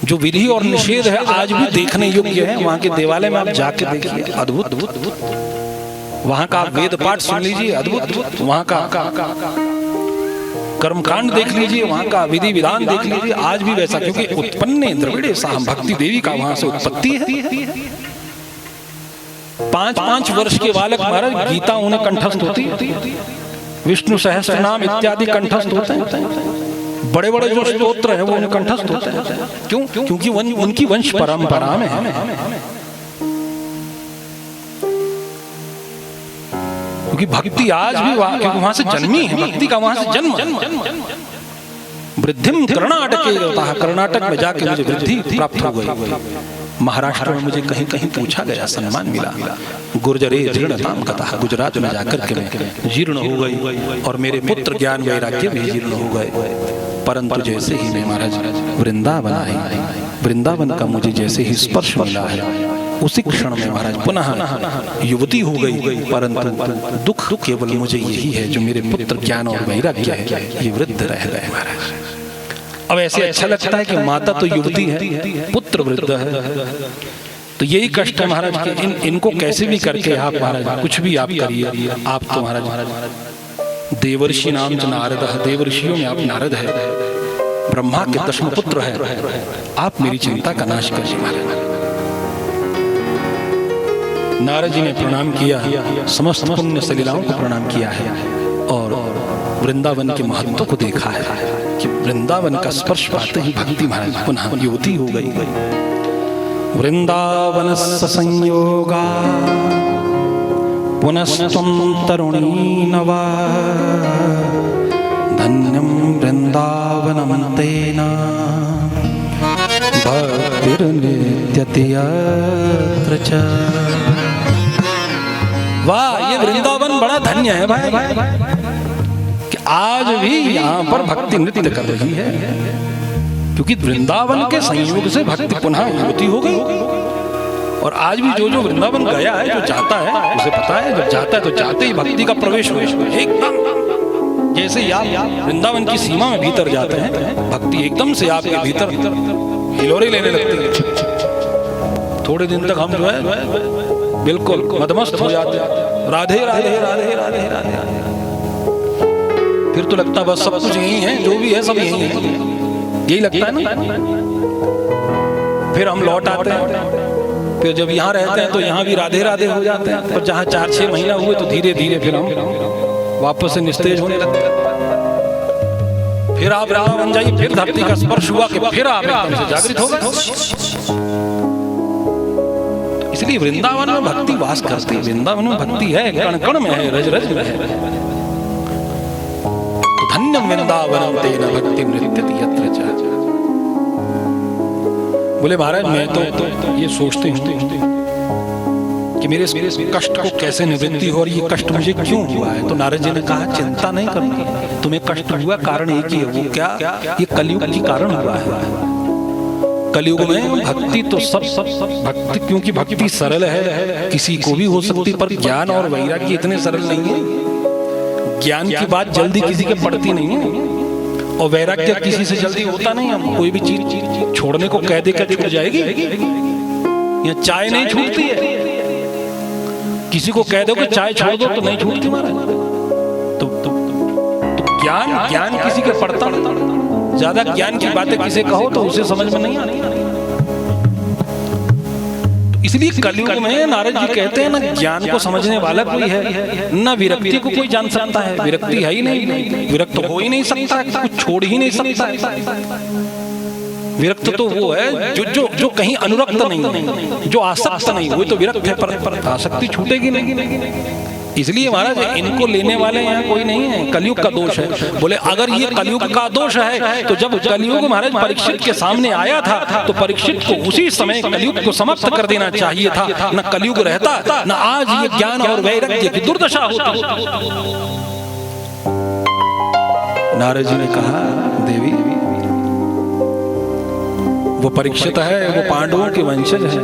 जो विधि और निषेध है, आज भी देखने योग्य है। वहां के देवालय में आप जाके देखिए, अद्भुत। वहां का वेद पाठ सुन लीजिए, अद्भुत। वहां का कर्मकांड देख लीजिए, वहां का विधि विधान देख लीजिए, आज भी वैसा। क्योंकि उत्पन्ने द्रविड़े साहम, भक्ति देवी का वहां से उत्पत्ति है। 5-5 वर्ष के बालक महाराज गीता उन्हें कंठस्थ होती है, विष्णु सहस्त्र नाम इत्यादि कंठस्थ होते हैं, बड़े बड़े जो स्तोत्र हैं वो उन्हें कंठस्थ होते हैं। क्यों? क्योंकि उनकी वंश परंपरा में है। क्योंकि भक्ति आज भी वहां से जन्मी है, भक्ति का वहां से जन्म। वृद्धिम कर्णाटके, कर्नाटक में जाके मुझे वृद्धि प्राप्त हो गई। महाराष्ट्र में मुझे कहीं कहीं पूछा गया, सम्मान मिला। गुर्जरे जीर्णताम गतः, गुजरात में जाकर के मैं जीर्ण हो गई और मेरे पुत्र ज्ञान वैराग्य भी जीर्ण हो गए। परंतु जैसे ही मैं महाराज वृंदावन आई, वृंदावन का मुझे जैसे ही स्पर्श मिला है, उसी क्षण में महाराज पुनः युवती हो गई। परंतु दुख केवल मुझे यही है, जो मेरे पुत्र ज्ञान और वैराग्य है, ये वृद्ध रह गए महाराज। अब ऐसे अच्छा लगता है कि माता तो युवती है, पुत्र वृद्ध है, तो यही कष्ट है महाराज के। इनको कैसे भी करके आप महाराज कुछ भी आप करिए, आप तो महाराज देवर्षि नाम च नारद, देवर्षियों में आप नारद है, ब्रह्मा के 10वें पुत्र है। आप मेरी चिंता का नाश करिए महाराज। नारद जी ने प्रणाम किया, समस्त पुण्य सलीलाओं को प्रणाम किया है और वृंदावन के महत्व को देखा है कि वृंदावन का स्पर्श पाते ही भक्ति महाराज पुनः युवती हो गई। वृंदावन संयोगा पुनस्त्वं तरुणी नवा, धन्यं वृंदावनम तेना भक्तिर्नित्यति यत्र च। वाह, ये वृंदावन बड़ा धन्य है भाई कि आज भी यहाँ पर भक्ति नृत्य कर रही है, क्योंकि वृंदावन के संयोग से भक्ति पुनः युवती हो गई। और आज भी जो जो वृंदावन गया है, जो जाता है, उसे पता है जब जाता है तो जाते ही भक्ति का प्रवेश हुआ एकदम। जैसे ही आप वृंदावन की सीमा में भीतर जाते हैं, भक्ति एकदम से आपके भीतर हिलोरे लेने लगती है। थोड़े दिन तक हम जो है बिल्कुल मदमस्त हो जाते हैं, राधे राधे राधे राधे राधे। फिर तो लगता है बस सब कुछ यही है, जो भी है सब यही है, यही लगता है ना। फिर हम लौट आते हैं, फिर जब यहाँ रहते हैं तो यहाँ भी राधे राधे हो जाते हैं, पर जहाँ 4-6 महीना हुए तो धीरे धीरे फिर हम वापस से निस्तेज होने लगते हैं। फिर आप राम बन जाइए, फिर धरती का स्पर्श हुआ कि फिर आप एकदम से जागृत हो गए। इसलिए वृंदावन में भक्ति वास करती है, वृंदावन में भक्ति है, कण कण में है, रज रज में है। तो धन्यम वृंदावनम तेन भक्ति नृत्यति यत्र च। बोले महाराज मैं तो ये सोचते हूँ कि मेरे कष्ट को कैसे निवृत्ति हो, और ये कष्ट मुझे क्यों हुआ है। तो नारद जी ने कहा चिंता नहीं करनी, तुम्हें कष्ट हुआ कारण एक ही है, वो क्या, ये कलयुग के कारण हुआ है। कलयुग में भक्ति तो सब भक्ति, क्योंकि भक्ति सरल है, किसी को भी हो सकती, पर ज्ञान और वैराग्य इतने सरल नहीं है। ज्ञान की बात जल्दी किसी के पड़ती नहीं है, और वैराग्य किसी से जल्दी होता नहीं। हम कोई भी चीज छोड़ने को कह दे क्या छूट जाएगी? या चाय नहीं छूटती है, किसी को कह दो कि चाय छोड़ दो तो नहीं छूटती महाराज। तो ज्ञान किसी के पड़ता, ज्यादा ज्ञान की बातें किसे कहो तो उसे समझ में नहीं आती। इसलिए कलयुग में नारद जी कहते हैं ना ज्ञान को समझने वाला कोई है, न विरक्ति को कोई जान सकता है। विरक्ति है ही नहीं, विरक्त हो ही नहीं सकता, कुछ छोड़ ही नहीं सकता है। विरक्त तो वो है जो कहीं अनुरक्त नहीं है, जो आसक्त नहीं, वो तो विरक्त है, पर आसक्ति छूटेगी नहीं। इसलिए महाराज इनको लेने वाले यहाँ कोई नहीं है, कलयुग का दोष है। बोले अगर ये कलयुग का दोष है तो जब कलयुग महाराज परीक्षित के सामने आया था तो परीक्षित को उसी समय कलयुग को समाप्त कर देना चाहिए था। न कलयुग रहता, न आज ये ज्ञान और वैराग्य की दुर्दशा होती। नारद जी ने कहा देवी वो परीक्षित है, वो पांडवों के वंशज है,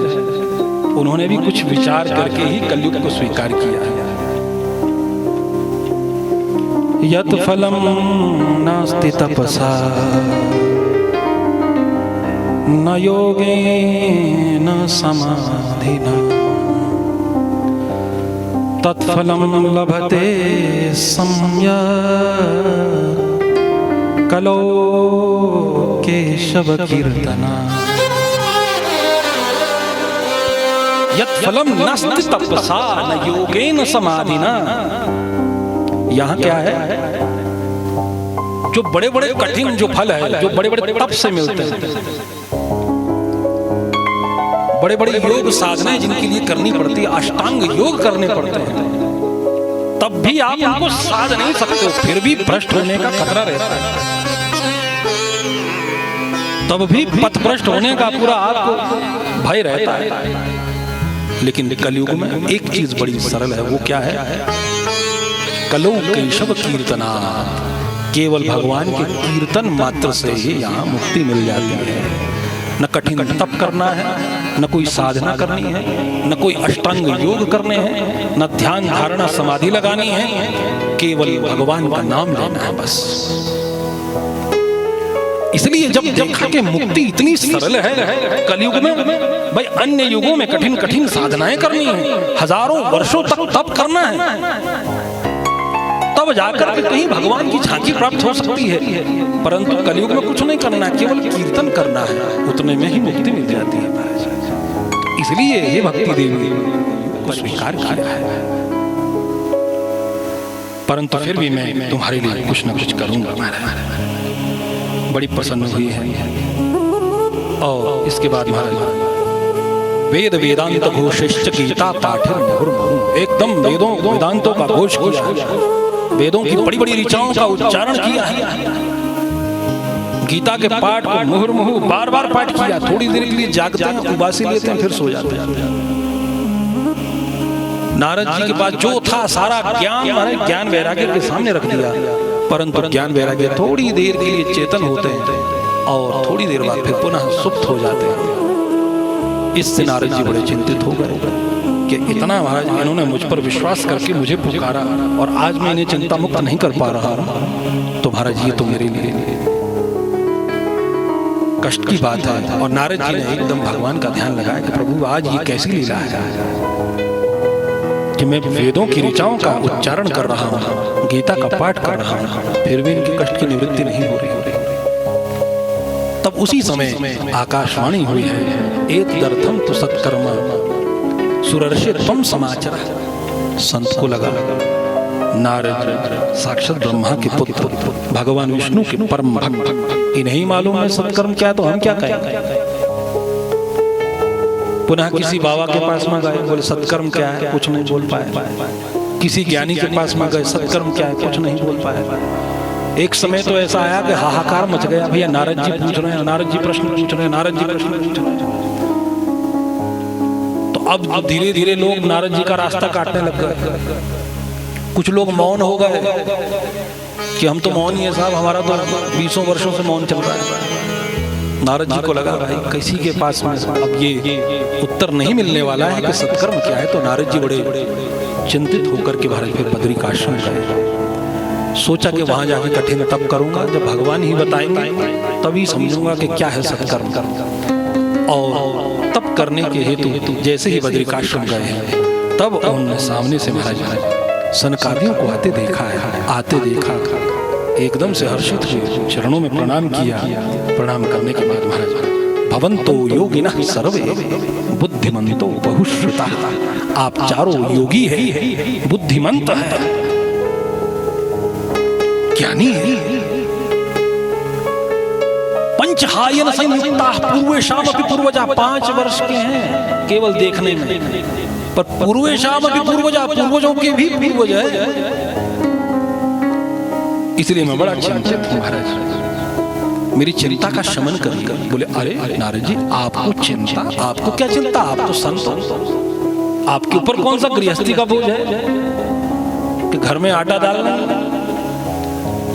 उन्होंने भी कुछ विचार करके ही कलयुग को स्वीकार किया है। यत् फलम नास्ति तपसा न योगेन समाधिना तत्फलम लभते सम्यक् कलो केशव कीर्तना। यत् फलम नास्ति तपसा न योगेन समाधिना। यहाँ क्या है, जो बड़े बड़े कठिन जो फल है, जो बड़े बड़े तप से मिलते हैं, बड़े बड़े योग साधनाएं जिनके लिए करनी पड़ती है, अष्टांग योग करने पड़ते हैं, तब भी आप उनको साध नहीं सकते हो, फिर भी भ्रष्ट होने का खतरा रहता है। तब भी पथभ्रष्ट होने का पूरा आपको भय रहता है। लेकिन कलयुग में एक चीज बड़ी सरल है, वो क्या है, कलो केशव कीर्तना। केवल भगवान के कीर्तन मात्र से ही यहाँ मुक्ति मिल जाती है। न कठिन तप करना है, न कोई साधना करनी है, न कोई अष्टांग योग करने हैं, न ध्यान धारणा समाधि लगानी है, केवल भगवान का नाम लेना है बस। इसलिए जब देखा कि मुक्ति इतनी सरल है कलयुग में, भाई अन्य युगों में कठिन कठिन साधनाएं करनी है, हजारों वर्षों तक तप करना है, तब जाकर के कहीं भगवान की झांकी प्राप्त हो सकती है। परंतु कलयुग में कुछ नहीं करना, केवल कीर्तन करना है, उतने में ही मुक्ति मिल जाती है महाराज। इसलिए ये भक्ति देवी को स्वीकार किया है। परंतु फिर भी मैं तुम्हारे लिए कुछ न कुछ करूंगा महाराज। बड़ी प्रसन्न हुई है। और इसके बाद महाराज वेद वेदांत घोषश्च गीता पाठन मुहुर्मुहुः, एकदम वेदों वेदांतों का घोष किया, वेदों की बड़ी बड़ी ऋचाओं का उच्चारण किया है। गीता के पाठ को मुहुर्मुहु बार बार पाठ किया, थोड़ी देर के लिए जागते हैं, उबासी लेते हैं, फिर सो जाते हैं। नारद जी के पास जो था सारा ज्ञान, ज्ञान वैराग्य के सामने रख दिया, परंतु ज्ञान वैराग्य थोड़ी देर के लिए चेतन होते हैं और थोड़ी देर बाद फिर पुनः सुप्त हो जाते हैं। इससे नारद जी बड़े चिंतित हो गए कि इतना महाराज इन्होंने मुझ पर विश्वास करके मुझे पुकारा और आज मैं इन्हें चिंता मुक्त नहीं कर पा रहा, तो महाराज ये तो मेरे लिए कष्ट की बात है। और नारद जी ने एकदम भगवान का ध्यान लगाया कि प्रभु आज ये कैसी लीला है कि मैं वेदों की ऋचाओं का उच्चारण कर रहा हूँ, गीता का पाठ कर रहा हूँ, फिर भी इनके कष्ट की निवृत्ति नहीं हो रही। तब उसी समय आकाशवाणी हुई है, एक दर्थम तो सत्कर्मा सुरर्षि तुम समाचार। संत को लगा नारद साक्षात ब्रह्मा के पुत्र, भगवान विष्णु के परम भक्त, इन्हें मालूम है सत्कर्म क्या, तो हम क्या कहेंगे। पुनः किसी बाबा के पास में गए, बोले सत्कर्म क्या है, कुछ नहीं बोल पाए। किसी ज्ञानी के पास में गए, सत्कर्म क्या है, कुछ नहीं बोल पाए। एक समय तो ऐसा आया कि हाहाकार मच गया, भैया नारद जी पूछ रहे हैं, नारद जी प्रश्न पूछ रहे हैं, नारद जी प्रश्न पूछ रहे हैं। तो अब धीरे धीरे लोग नारद जी का रास्ता काटने लग गए। कुछ लोग मौन हो गए कि हम तो मौन ही है साहब, हमारा तो 20 वर्षों से मौन चल रहा है। नारद जी को लगा भाई किसी के पास में अब ये उत्तर नहीं मिलने वाला है कि सत्कर्म क्या है, तो नारद जी बड़े चिंतित होकर के भारत फिर बद्रिकाश्रम गए। सोचा कि वहां जाके कठिन तप करूंगा, जब भगवान ही बताएंगे तभी समझूंगा कि क्या है सत्कर्म। और तप करने के हेतु जैसे ही बद्रिकाश्रम गए हैं, तब उन्होंने सामने से महाराज सनकादियों को आते देखा है। आते देखा एकदम से हर्षित हुए, चरणों में प्रणाम किया। प्रणाम करने के बाद महाराज भवन्तो योगिनः सर्वे बुद्धिमन्तो बहुश्रुतः, आप चारों योगी है, बुद्धिमंत है, ज्ञानी है। पंचहायन संयुक्ताः पूर्वेषामपि पूर्वजा, 5 वर्ष के हैं केवल देखने में, पर पूर्वेषामपि पूर्वजा, पूर्वजों के भी पूर्वज है। इसलिए मैं बड़ा चिंतित हूं महाराज, मेरी चिंता का शमन करिए। बोले अरे नारद जी आपको चिंता, आपको क्या चिंता, आप तो संत हो, आपके ऊपर कौन सा गृहस्थी का बोझ है कि घर में आटा डालना,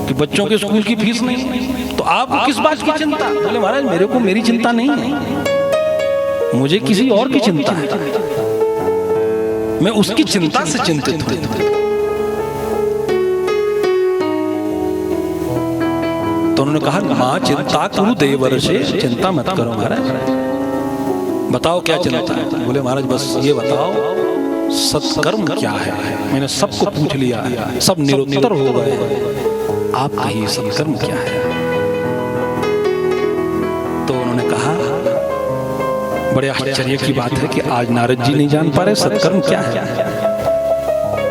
कि बच्चों के स्कूल की फीस नहीं, तो आपको किस बात की चिंता। बोले महाराज मेरे को मेरी चिंता नहीं है, मुझे किसी और की चिंता है, मैं उसकी चिंता से चिंतित हूं। तो उन्होंने कहा मां चिंता कुरु देवर्षे, चिंता मत करो महाराज, बताओ क्या चिंता है। बोले महाराज बस ये बताओ सत्कर्म क्या है। मैंने सबको पूछ लिया, सब निरुत्तर हो गए, आप कहिए सत्कर्म क्या है। तो उन्होंने कहा बड़े आश्चर्य की बात है कि आज नारद जी नहीं जान पा रहे सत्कर्म क्या है।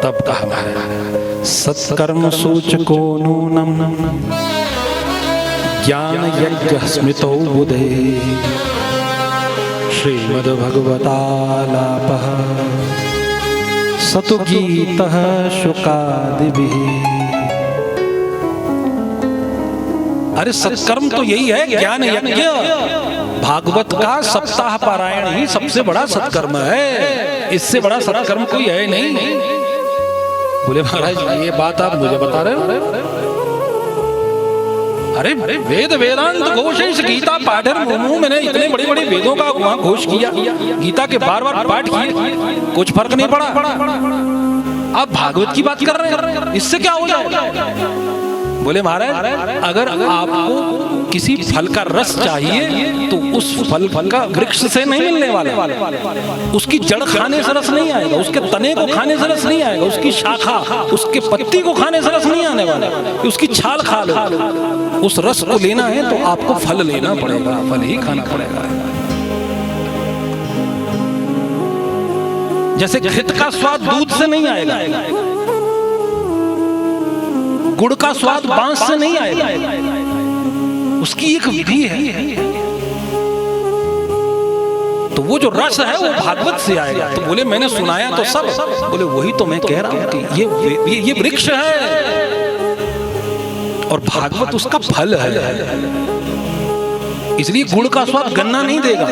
तब कहा महाराज सत्कर्म सूचको नूनम ज्ञान यज्ञ स्मृतौ बुधे श्रीमद्भगवतालापः सतु गीतः शुकादिभिः। अरे सत्कर्म तो यही है, ज्ञान यज्ञ, भागवत का सप्ताह पारायण ही सबसे बड़ा सत्कर्म है, इससे बड़ा सत्कर्म कोई है नहीं। बोले महाराज ये बात आप मुझे बता रहे हो। अरे वेद वेदांत घोष गीता पाठर मुमु, मैंने इतने बड़े बड़े वेदों का वहां घोष किया, गीता के बार बार पाठ किए, कुछ फर्क नहीं पड़ा। आप भागवत की बात कर रहे हैं, इससे क्या हो जाएगा। बोले महाराज अगर आपको किसी फल का रस चाहिए तो उस फल का वृक्ष से नहीं मिलने वाला, उसकी जड़ खाने से रस नहीं आएगा, उसके तने को खाने से रस नहीं आएगा, उसकी शाखा उसके पत्ती को खाने से रस नहीं आने वाला, उसकी छाल खा लो। उस रस को लेना है तो आपको फल लेना पड़ेगा, फल ही खाना पड़ेगा। जैसे घृत का स्वाद दूध से नहीं आएगा, गुड़ का स्वाद बांस से नहीं आएगा, उसकी एक विधि है। तो वो जो रस है वो भागवत से आएगा। तो बोले मैंने सुनाया तो सब, बोले वही तो मैं कह रहा हूं कि ये वृक्ष है और भागवत उसका फल है। इसलिए गुड़ का स्वाद गन्ना नहीं देगा,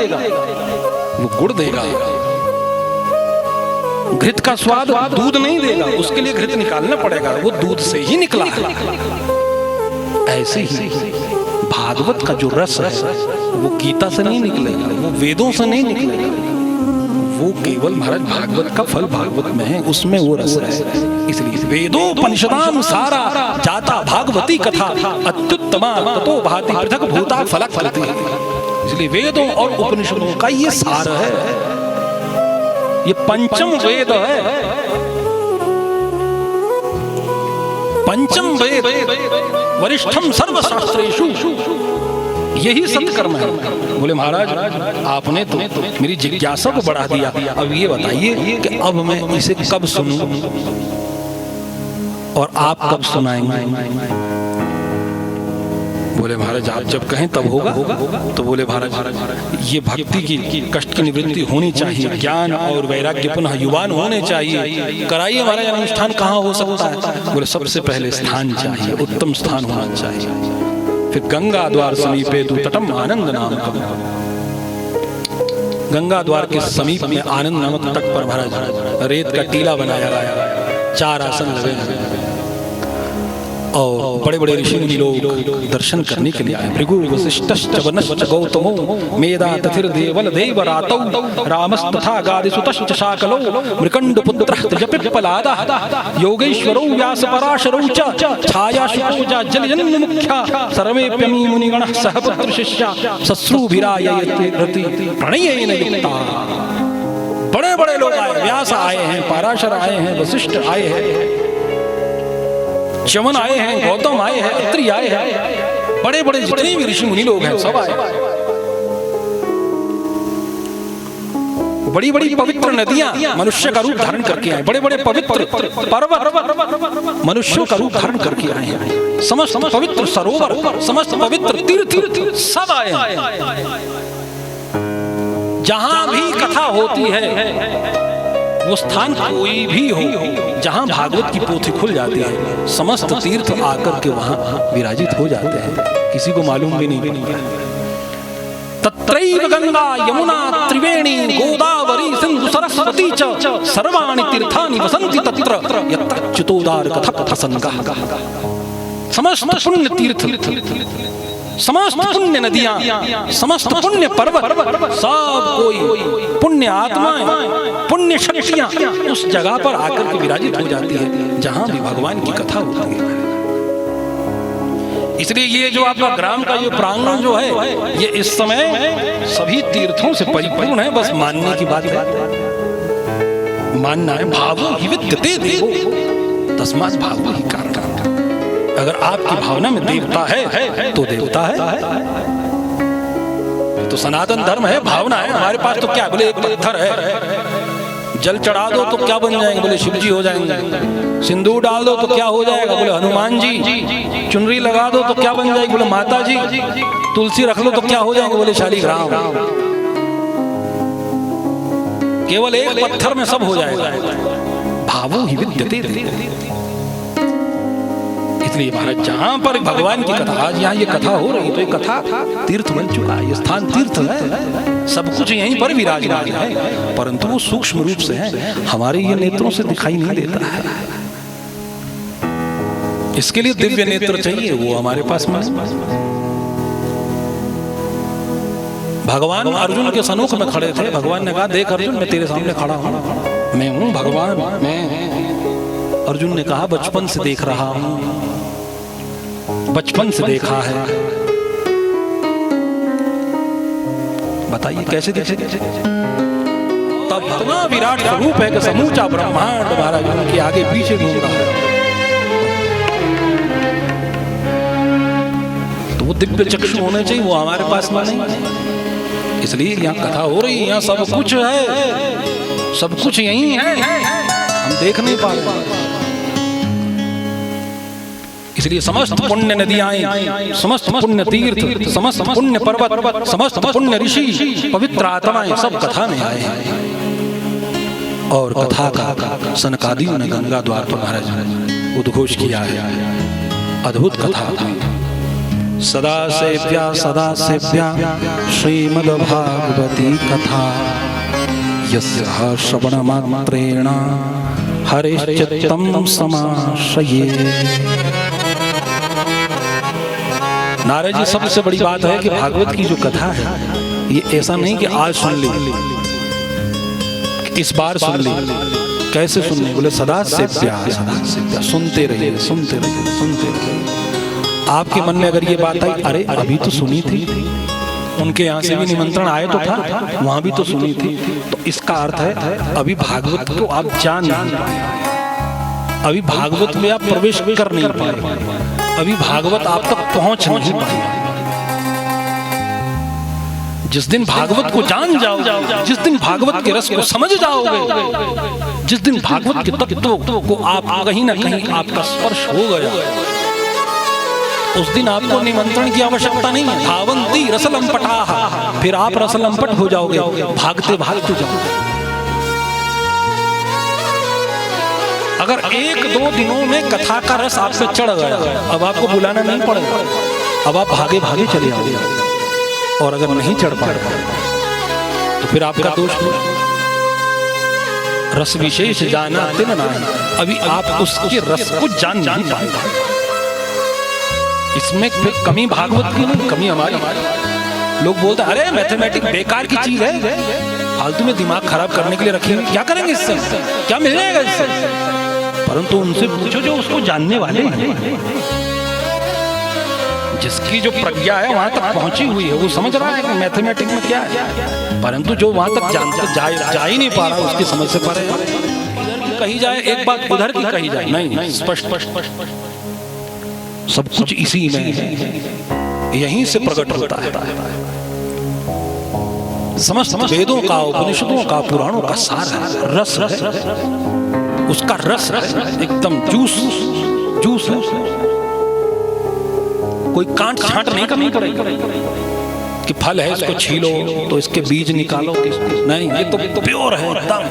वो गुड़ देगा। घृत का स्वाद दूध नहीं देगा, उसके लिए घृत निकालना पड़ेगा, वो दूध से ही निकला है। ऐसे ही भागवत का जो रस है वो गीता से नहीं निकलेगा, वो वेदों से नहीं निकलेगा, वो केवल महाराज भागवत का फल भागवत में है, उसमें वो रस है। इसलिए वेदोपनिषदाम सारा जाता भागवती कथा अत्युत्तमा ततो भाति पृथक भूता फलक फलती। इसलिए वेदों और उपनिषदों का ये सार है, ये पंचम वेद है, पंचम वेद वरिष्ठम सर्वशास्त्रेषु, यही सत्कर्म है। बोले महाराज आपने तो मेरी जिज्ञासा को बढ़ा दिया, अब ये बताइए कि अब मैं इसे कब सुनूं और आप कब सुनाएंगे? बोले महाराज आप जब कहें तब होगा। तो बोले महाराज ये भक्ति की कष्ट की निवृत्ति होनी चाहिए, ज्ञान और वैराग्य पुनः युवान होने चाहिए, कराइए महाराज अनुष्ठान। कहाँ हो सकता है? बोले सबसे पहले स्थान चाहिए, उत्तम स्थान होना चाहिए। फिर गंगा द्वार समीपे तु तटम आनंद नामकम, गंगा द्वार के समीप में आनंद नामक तट पर महाराज रेत का टीला बनाया गया, 4 आसन लगे हैं और बड़े बड़े ऋषि मुनि लोग दर्शन करने के लिए आए। भृगु वसिष्ठश्च वनश्च गौतमो मेधा तथिर देवल देवरातौ रामस्तथा गादिसुतश्च शाकलो मृकण्ड पुत्रः त्रिजपिप्पलादः योगेश्वरो व्यास पराशरौ च छायाशुको जलजन्मुख्या सर्वेप्यमी मुनिगणः सह पुत्र शिष्या सश्रुभिराययति प्रणयेन युक्ता। बड़े बड़े लोग आए, व्यास आए हैं, पराशर आए हैं, वशिष्ठ आए हैं, च्यवन आए हैं, गौतम आए हैं, अत्रि आए हैं, बड़े बड़े जितने भी ऋषि मुनि लोग हैं सब आए। बड़ी बड़ी पवित्र नदियां मनुष्य का रूप धारण करके आए, बड़े बड़े पवित्र पर्वत मनुष्यों का रूप धारण करके आए हैं, समस्त पवित्र सरोवर, समस्त पवित्र तीर्थ सब आए हैं। जहां भी कथा होती है वो स्थान कोई भी हो, जहां भागवत की पोथी खुल जाती है, समस्त तीर्थ आकर के वहां विराजित हो जाते हैं, किसी को मालूम भी नहीं। तत्रैव गंगा यमुना त्रिवेणी गोदावरी सिंधु सरस्वती च सर्वाणि तीर्थानि वसन्ति तत्र यत्र च्युतोदार कथा प्रसंगः। समस्त पुण्य तीर्थ, समस्त पुण्य नदियां, समस्त पुण्य पर्वत, सब कोई पुण्य आत्माएं, पुण्य शक्तियां उस जगह पर आकर के विराजित हो जाती है जहां भी भगवान की कथा होती है। इसलिए ये जो आपका ग्राम का ये प्रांगण जो है, ये इस समय सभी तीर्थों से परिपूर्ण है, बस मानने की बात है, मानना है। भावो हि विद्यते देवो तस्मात् भावो हि कारण। अगर आपकी भावना में देवता है तो देवता है, तो सनातन धर्म है, भावना है। हमारे पास तो क्या, बोले एक पत्थर है, जल चढ़ा दो तो क्या बन जाएंगे? बोले शिव जी हो जाएंगे। सिंदूर डाल दो तो क्या हो जाएगा? बोले हनुमान जी। चुनरी लगा दो तो क्या बन जाएगी? बोले माता जी। तुलसी रख लो तो क्या हो जाएंगे? बोले शालिग्राम। केवल एक पत्थर में सब हो जाएगा। भावो हि विद्यते। इसलिए महाराज जहां पर भगवान की कथा, आज यहाँ ये कथा हो रही, तो ये कथा तीर्थ बन चुका है, ये स्थान तीर्थ है, सब कुछ यहीं पर विराजमान है, परंतु वो सूक्ष्म रूप से है, हमारे ये नेत्रों से दिखाई नहीं देता है। इसके लिए दिव्य नेत्र चाहिए, वो हमारे पास में। भगवान अर्जुन के सन्मुख में खड़े थे, भगवान ने कहा देख अर्जुन मैं तेरे सामने खड़ा हूं, मैं हूं भगवान, मैं। अर्जुन ने कहा बचपन से देख रहा हूं, बचपन से देखा है। बताइए कैसे देखे? तब इतना विराट स्वरूप है कि समूचा ब्रह्मांड महाराज उनके आगे पीछे घूम रहा है। तो वो दिव्य चक्षु होने चाहिए, वो हमारे पास में नहीं। इसलिए यहाँ कथा हो रही है, यहाँ सब कुछ है, सब कुछ यही है, हम देख नहीं पा रहे। इसलिए समस्त पुण्य नदियां, समस्त पुण्य तीर्थ, समस्त पुण्य पर्वत, समस्त पुण्य ऋषि, पवित्र आत्माएं सब कथा में आए हैं। और कथा का सनकादियों ने गंगा द्वार पर महाराज उद्घोष किया है। अद्भुत कथा थी। सदा सेव्या श्रीमद्भागवती कथा यस्याः श्रवणमात्रेण हरिश्चित्तं समाश्रये। नारद जी, सबसे बड़ी बात है कि भागवत की जो कथा है ये ऐसा नहीं कि आज सुन ली, इस बार सुन ली। कैसे सुनने? बोले सदा सेव्या, सुनते रहिए, सुनते रहिए, सुनते रहिए। आपके मन में अगर ये बात आई, अरे अभी तो सुनी थी, उनके यहाँ से भी निमंत्रण आए तो था, वहां भी तो सुनी थी, तो इसका अर्थ है अभी भागवत को आप जान नहीं पाए, अभी भागवत में आप प्रवेश कर नहीं पाए, अभी भागवत आप तक पहुंच नहीं पाए। जिस दिन भागवत को जान जाओगे, जिस दिन भागवत के रस को समझ जाओगे, जिस दिन भागवत के तत्वों को आप कहीं ना कहीं आपका स्पर्श हो गया, उस दिन आपको निमंत्रण की आवश्यकता नहीं है। धावंती रसलंपटाः, फिर आप रसलंपट हो जाओगे, भागते भागते जाओगे। अगर 1-2 दिनों में कथा का रस आप पे चढ़ गया, अब आपको बुलाना नहीं पड़ेगा, अब आप भागे भागे चले आओगे। और अगर नहीं चढ़ पाए तो फिर आपका दोष नहीं। रस विशेष जाना तिन नहीं, अभी आप उसके रस को जान नहीं पाए। इसमें फिर कमी भागवत की नहीं, कमी हमारी। लोग बोलते हैं अरे मैथमेटिक्स बेकार की चीज है, फालतू में दिमाग खराब करने के लिए रखी है, क्या करेंगे इससे, क्या मिलेगा इससे? परंतु उनसे पूछो जो उसको जानने वाले हैं, जिसकी जो प्रज्ञा है वहां तक पहुंची हुई है, वो समझ रहा है कि मैथमेटिक्स में क्या है। परंतु जो वहां तक जा ही नहीं पा रहा, उसकी समझ से परे है। कही जाए एक बात, उधर की कही जाए, नहीं, स्पष्ट सब कुछ इसी में है, यहीं से प्रकट होता है। समस्त वेदों का, उपनिषदों का, पुराणों का सार है, रस है, उसका रस एकदम जूस है। कोई कांट छांट नहीं करनी पड़ेगी कि फल है इसको छीलो तो इसके बीज निकालो, नहीं, ये तो प्योर है एकदम।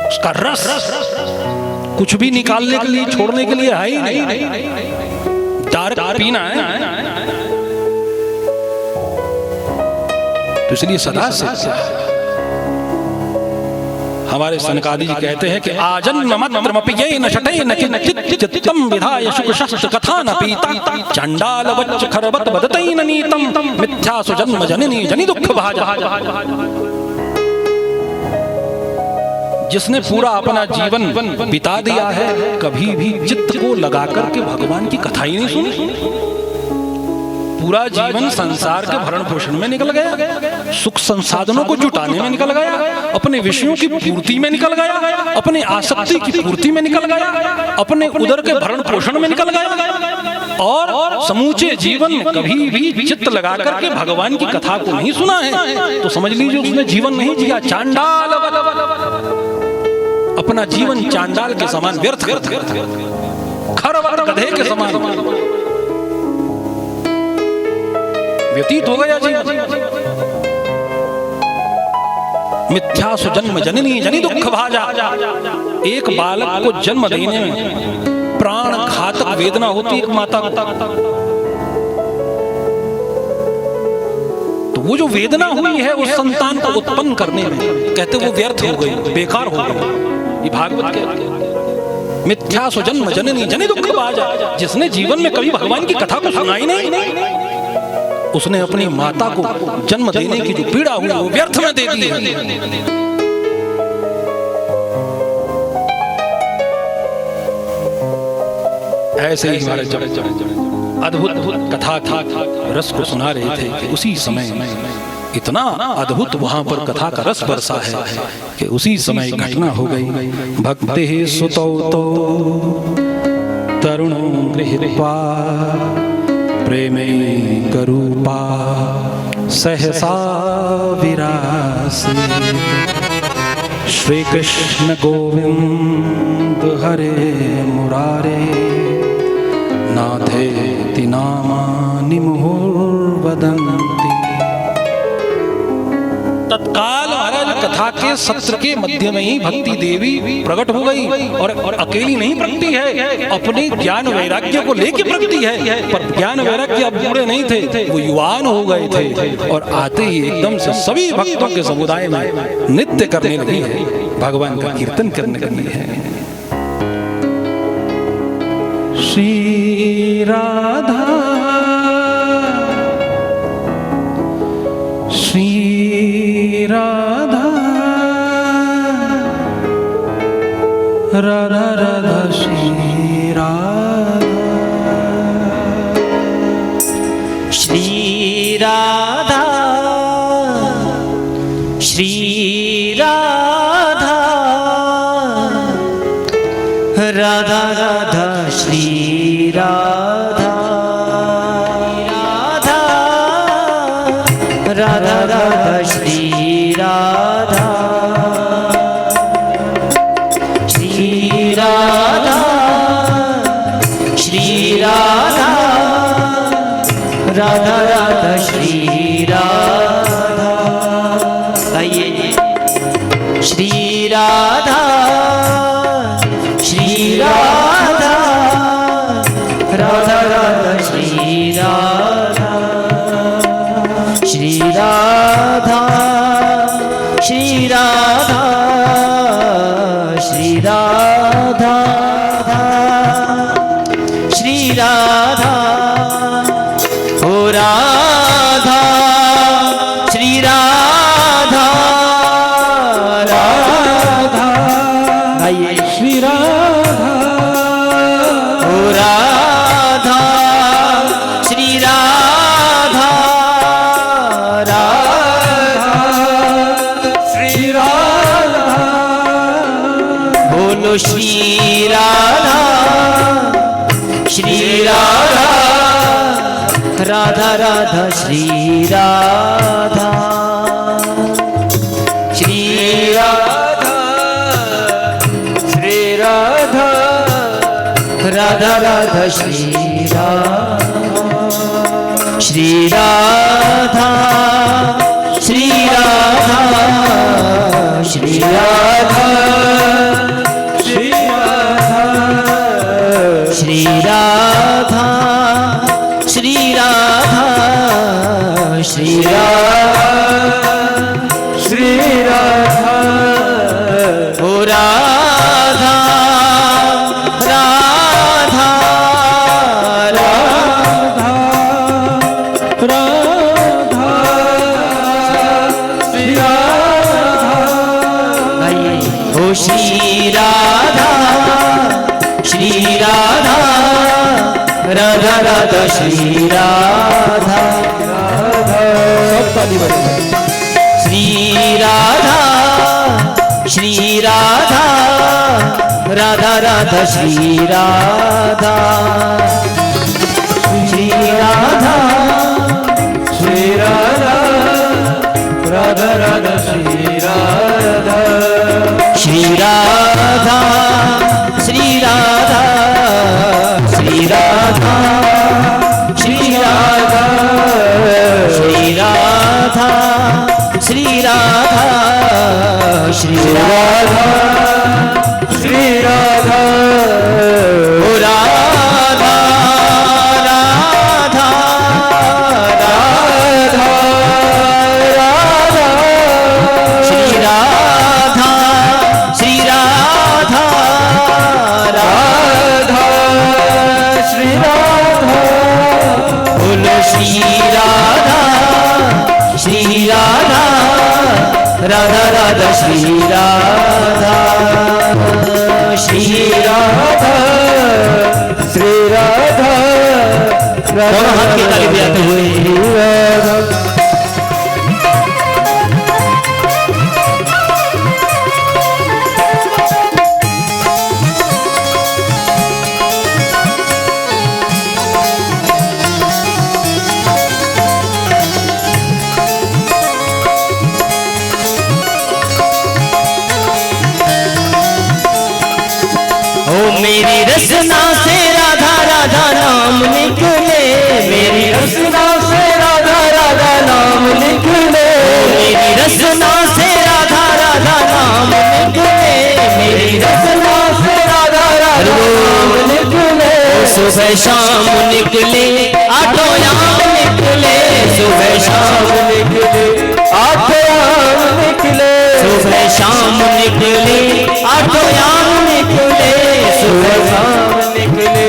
उसका रस कुछ भी निकालने के लिए, छोड़ने के लिए है ही नहीं, डायरेक्ट पीना है। तो इसलिए सदा से हमारे सनकादि जी कहते हैं कि आजन्ममत्रमपि येन शठेन चित्तं विधाय शुकशस्त्र कथा न पीता चंडाल वच्च खरबत वदतैन नीतम मिथ्यासु जन्म जननी जनि दुख भाजा। जिसने पूरा अपना जीवन बिता दिया है, कभी भी चित्त को लगा करके भगवान की कथा ही नहीं सुनी, पूरा जीवन संसार के भरण पोषण में निकल गया, सुख संसाधनों को जुटाने में निकल गया, अपने विषयों की पूर्ति में निकल गया, अपने आसक्ति की पूर्ति में निकल गया, अपने उदर के भरण पोषण में निकल गया, और समूचे जीवन में कभी भी चित्त लगा करके भगवान की कथा को नहीं सुना है, तो समझ लीजिए उसने जीवन नहीं जिया, चांडाल, अपना जीवन चांडाल के समान व्यर्थ खरवत गधे के समान व्यतीत हो गया जीवन। मिथ्यासु जन्म जननी जनि दुख भाजा। एक बालक को जन्म देने में प्राण घातक वेदना होती एक माता को, तो वो जो वेदना हुई है उस संतान को उत्पन्न करने में, कहते वो व्यर्थ हो गई, बेकार हो गई। ये भागवत के मिथ्यासु जन्म जननी जनि दुख भाजा। जिसने जीवन में कभी भगवान की कथा को सुना ही नहीं, उसने अपनी माता को जन्म देने की जो पीड़ा हुई वो व्यर्थ में दे दी है। ऐसे ही हमारे जब अद्भुत कथा रस को सुना रहे थे कि उसी समय इतना अद्भुत वहां पर कथा का रस बरसा है कि उसी समय घटना हो गई। भक्ति सुतौ तो तरुणो गृहीत्वा प्रेमे करूपा सहसा विरासी श्री कृष्ण गोविंद हरे मुरारे नाथेति नामानि मुहुर्वदन्ति। तत्काल महाराज कथा के सत्र के मध्य में ही भक्ति देवी प्रकट हो गई और अकेली नहीं प्रकटी है, अपने ज्ञान वैराग्य को लेके प्रकटी है। पर ज्ञान वैराग्य अब बूढ़े नहीं थे, वो युवान हो गए थे और आते ही एकदम से सभी भक्तों के समुदाय में नृत्य करने लगी है, भगवान का कीर्तन करने लगी है। श्री राधा श्री राधा राधा राधा श्री राधा श्री राधा श्री राधा राधा राधा श्री राधा राधा राधा श्री राधा श्री राधा श्री राधा राधा राधा श्री राधा। गाइए श्री राधा श्री राधा राधा राधा श्री राधा श्री राधा श्री राधा श्री राधा श्री राधा ओ राधा श्री राधा राधा। आइए श्री राधा ओ राधा श्री राधा राधा श्री राधा बोलो श्री राधा श्री राधा राधा राधा श्री राधा श्री राधा श्री राधा राधा राधा श्री राधा श्री राधा श्री राधा श्री राधा श्री राधा श्री राधा श्री राधा श्री राधा श्री राधा ओ राधा राधा राधा राधा श्री राधा आइए ओ श्री राधा श्री राधा राधा राधा श्री राधा श्री राधा श्री राधा राधा राधा श्री राधा श्री राधा श्री राधा राधा राधा श्री राधा श्री राधा श्री राधा श्री राधा श्री राधा श्री राधा श्री राधा श्री राधा श्री राधा ओ राधा राधा राधा राधा श्री राधा श्री राधा राधा श्री राधा बोलो श्री राधा श्री राधा राधा राधा श्री राधा श्री राधा श्री राधा दोनों हाथ की ताली बजाते हुए मेरी रसना से राधा राधा नाम निकले, मेरी रसना से राधा राधा नाम निकले, मेरी रसना से राधा सुबह शाम निकले आठों याम निकले, सुबह शाम निकले आठों याम निकले, सुबह शाम निकले आठों याम निकले, सुबह शाम निकले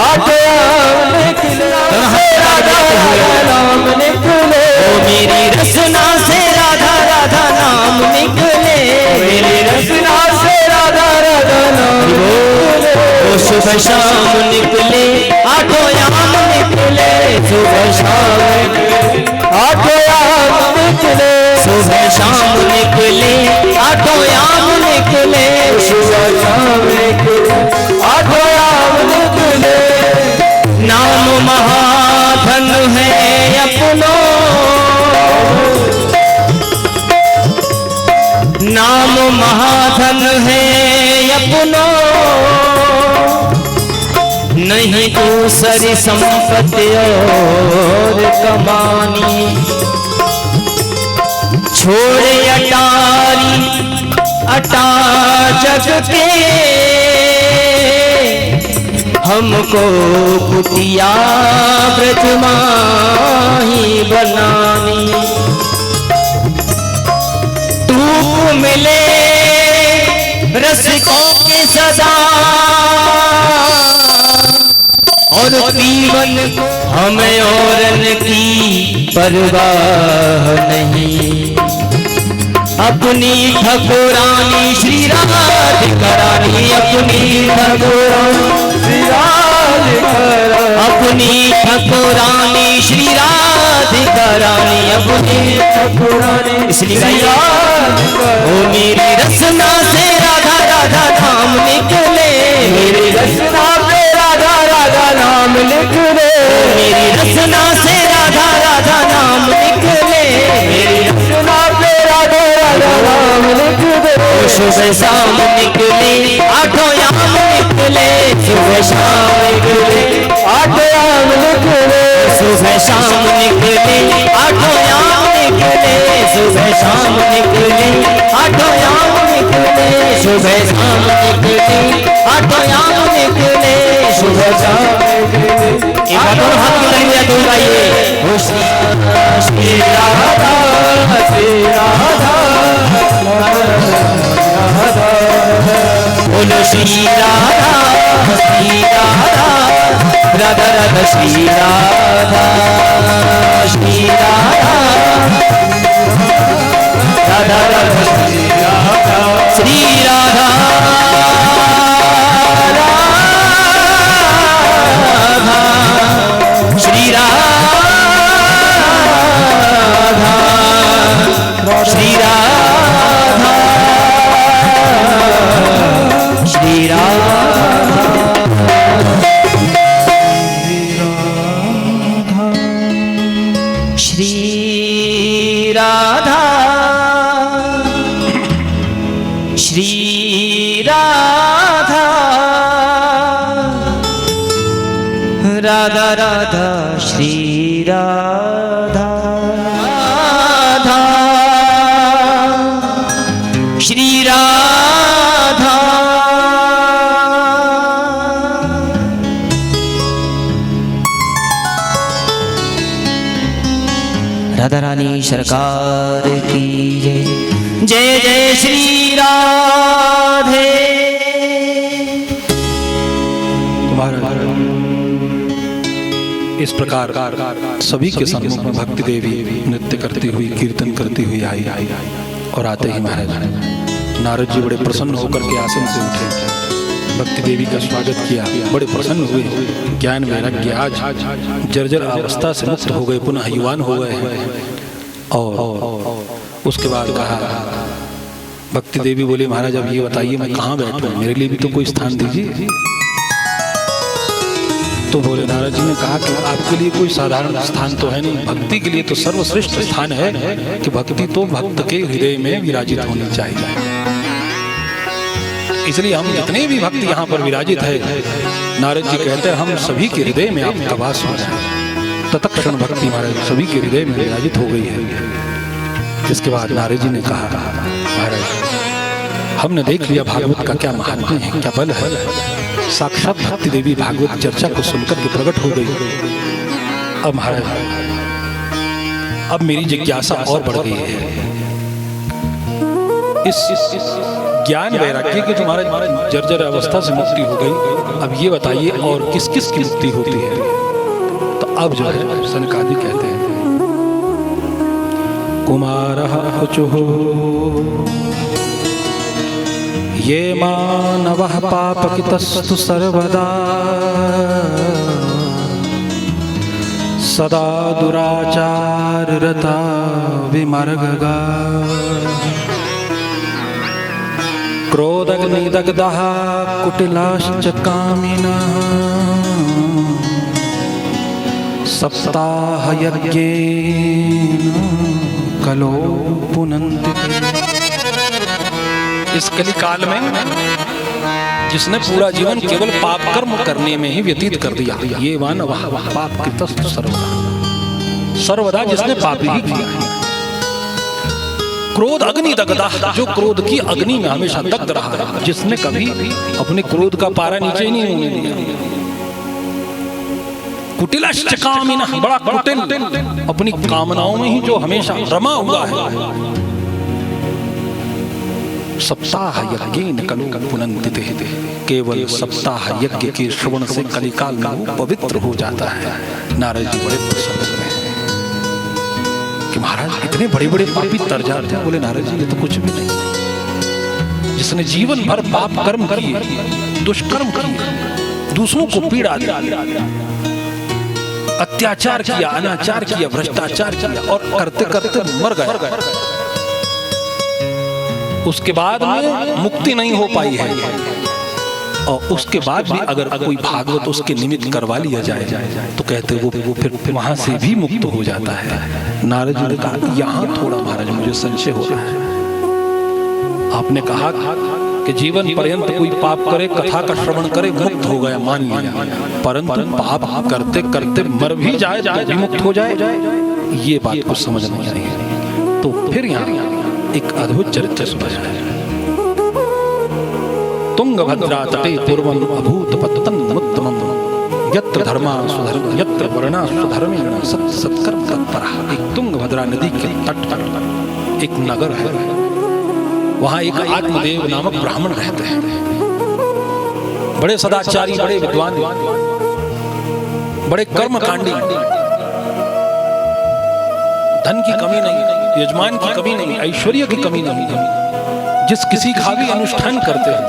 आठों याम निकले, राधा राधा नाम निकले, ओ मेरी रसना से राधा राधा नाम निकले, मेरी रचना से राधा राधा नाम निकले, ओ सुबह शाम निकले आठों याम निकले, सुबह शाम निकले आठों याम निकले, सुबह शाम निकले आठों याम निकले, सुबह शाम निकले आठों याम निकले, नाम महाधन है अपनो, नाम महाधन है अपनो, नहीं दूसरी संपत्ति और कमानी, छोड़े अटारी अटा जग के, हमको कुतिया ब्रजमाही बनानी, तू मिले रसिकों के सदा और पीवन को हमें औरन की परवाह नहीं, अपनी ठकुरानी श्री राधिकारानी, अपनी ठकुरानी श्री राधिका, अपनी ठकुरानी श्री राधिकारानी, अपनी ठकुरानी इसलिए गाइए, ओ मेरी रसना से राधा राधा नाम निकले, मेरी रचना पे राधा राधा नाम निकले, मेरी रसना से राधा राधा नाम निकले, मेरी रचना पे राधा राधा नाम निकले, ओ सुबह शाम निकले आठों याम निकले, सुबह शाम निकले आठों याम निकले, सुबह शाम निकले आठों याम निकले, सुबह शाम निकले आठों याम निकले, सुबह शाम निकले आठों याम निकले, सुबह शाम निकले। एक बार और हाथ मिलाइए तो गाइए, ओ श्री राधा श्री राधा बोलो श्री राधा राधा राधा श्री राधा श्री राधा राधा राधा श्री राधा श्री राधा राधा श्री राधा श्री राधा श्री राधा श्री राधा श्री राधा राधा राधा श्री राधा राधा श्री राधा राधा रानी सरकार की जय, जय जय श्री राधे। इस प्रकार सभी के सम्मुख में भक्ति देवी नृत्य करती हुई कीर्तन करती हुई आई और आते ही महाराज नारद जी बड़े प्रसन्न होकर के आसन से उठे, भक्ति देवी का स्वागत किया, बड़े प्रसन्न हुए, ज्ञान वैराग्य आज जर्जर अवस्था से मुक्त हो गए, पुनः युवान हो गए हैं। और उसके बाद कहा, भक्ति देवी बोली महाराज अब ये बताइए मैं कहाँ बैठूं, मेरे लिए भी तो कोई स्थान दीजिए। तो बोले नारद जी ने कहा कि आपके लिए कोई साधारण स्थान तो है नहीं, भक्ति के लिए तो सर्वश्रेष्ठ स्थान है कि भक्ति तो भक्त के हृदय में विराजित होनी चाहिए। इसलिए हम जितने भी भक्त यहाँ पर विराजित है, नारद जी कहते हैं हम सभी के हृदय में आपका वास हो जाए। तत्क्षण भक्ति महाराज सभी के हृदय में विराजित हो गई है। इसके बाद नारद जी ने कहा महाराज हमने देख लिया भागवत का क्या महात्म्य है, क्या बल है, साक्षात भक्ति देवी भागवत चर्चा को सुनकर के प्रकट हो गई। अब महाराज अब मेरी जिज्ञासा और बढ़ गई है। इस ज्ञान वैराग्य की तुम्हारे जर्जर अवस्था से मुक्ति हो गई। अब ये बताइए और किस किस की मुक्ति होती है? तो अब जो है सनकादि कहते हैं कुमारः शुचुः ये मानवः पापकितस्तु सर्वदा सदा दुराचाररता विमर्गगा क्रोधग्निदग्धः कुटिलाश्च कामिनः सप्ताहयज्ञेन कलो पुनन्ति। इस कलिकाल में जिसने पूरा जीवन केवल पाप कर्म करने में ही व्यतीत कर दिया, ये मानव पाप कृतस्तु सर्वदा, सर्वदा जिसने पाप ही किया है। क्रोध अग्नि दग्धा, जो क्रोध की अग्नि में हमेशा दग्ध रहा है, जिसने कभी अपने क्रोध का पारा नीचे ही नहीं होने दिया। कुटिलश्च कामिनः, बड़ा कुटिल, अपनी कामनाओं में ही जो हमेशा रमा हुआ है। सप्ताह यज्ञेन कलो पुनन्ति, केवल सप्ताह यज्ञ के श्रवण से कलिकाल में वो पवित्र हो जाता है। नारद जी बड़े प्रसन्न हुए कि महाराज इतने बड़े बड़े पापी तर जाते हैं। बोले नारद जी ये तो कुछ भी नहीं। जिसने जीवन भर पाप कर्म किए, दुष्कर्म किए, दूसरों को पीड़ा दी, अत्याचार किया, अनाचार किया, भ्रष्टाचार किया और करते करते मर गया, उसके बाद में मुक्ति नहीं हो पाई है। और उसके बाद भी अगर कोई भागवत उसके निमित्त करवा लिया जाए तो कहते वो फिर वहां से भी मुक्त हो जाता है। नारद जी ने कहा यहाँ थोड़ा महाराज मुझे संशय हो रहा है। आपने कहा कि जीवन पर्यंत कोई पाप करे, कथा का श्रवण करे, मुक्त हो गया, मान लिया, परंतु पाप करते करते मर भी जाए तो भी मुक्त हो जाए, ये बात कुछ समझ नहीं आई। तो फिर यहाँ एक अद्भुत चरित्र सुना जाए। तुंगभद्रा तटे पूर्वं अभूत पततन्मुत्तमं यत्र धर्मा सुधर्म यत्र वर्णा सुधर्मेण सत्कर्म तत्परः। एक तुंगभद्रा नदी के तट पर एक नगर है, वहां एक आत्मदेव नामक ब्राह्मण रहते हैं, बड़े सदाचारी, बड़े विद्वान, बड़े कर्मकांडी, धन की कमी नहीं, यजमान की कमी नहीं, ऐश्वर्य की कमी नहीं। जिस किसी का भी अनुष्ठान करते हैं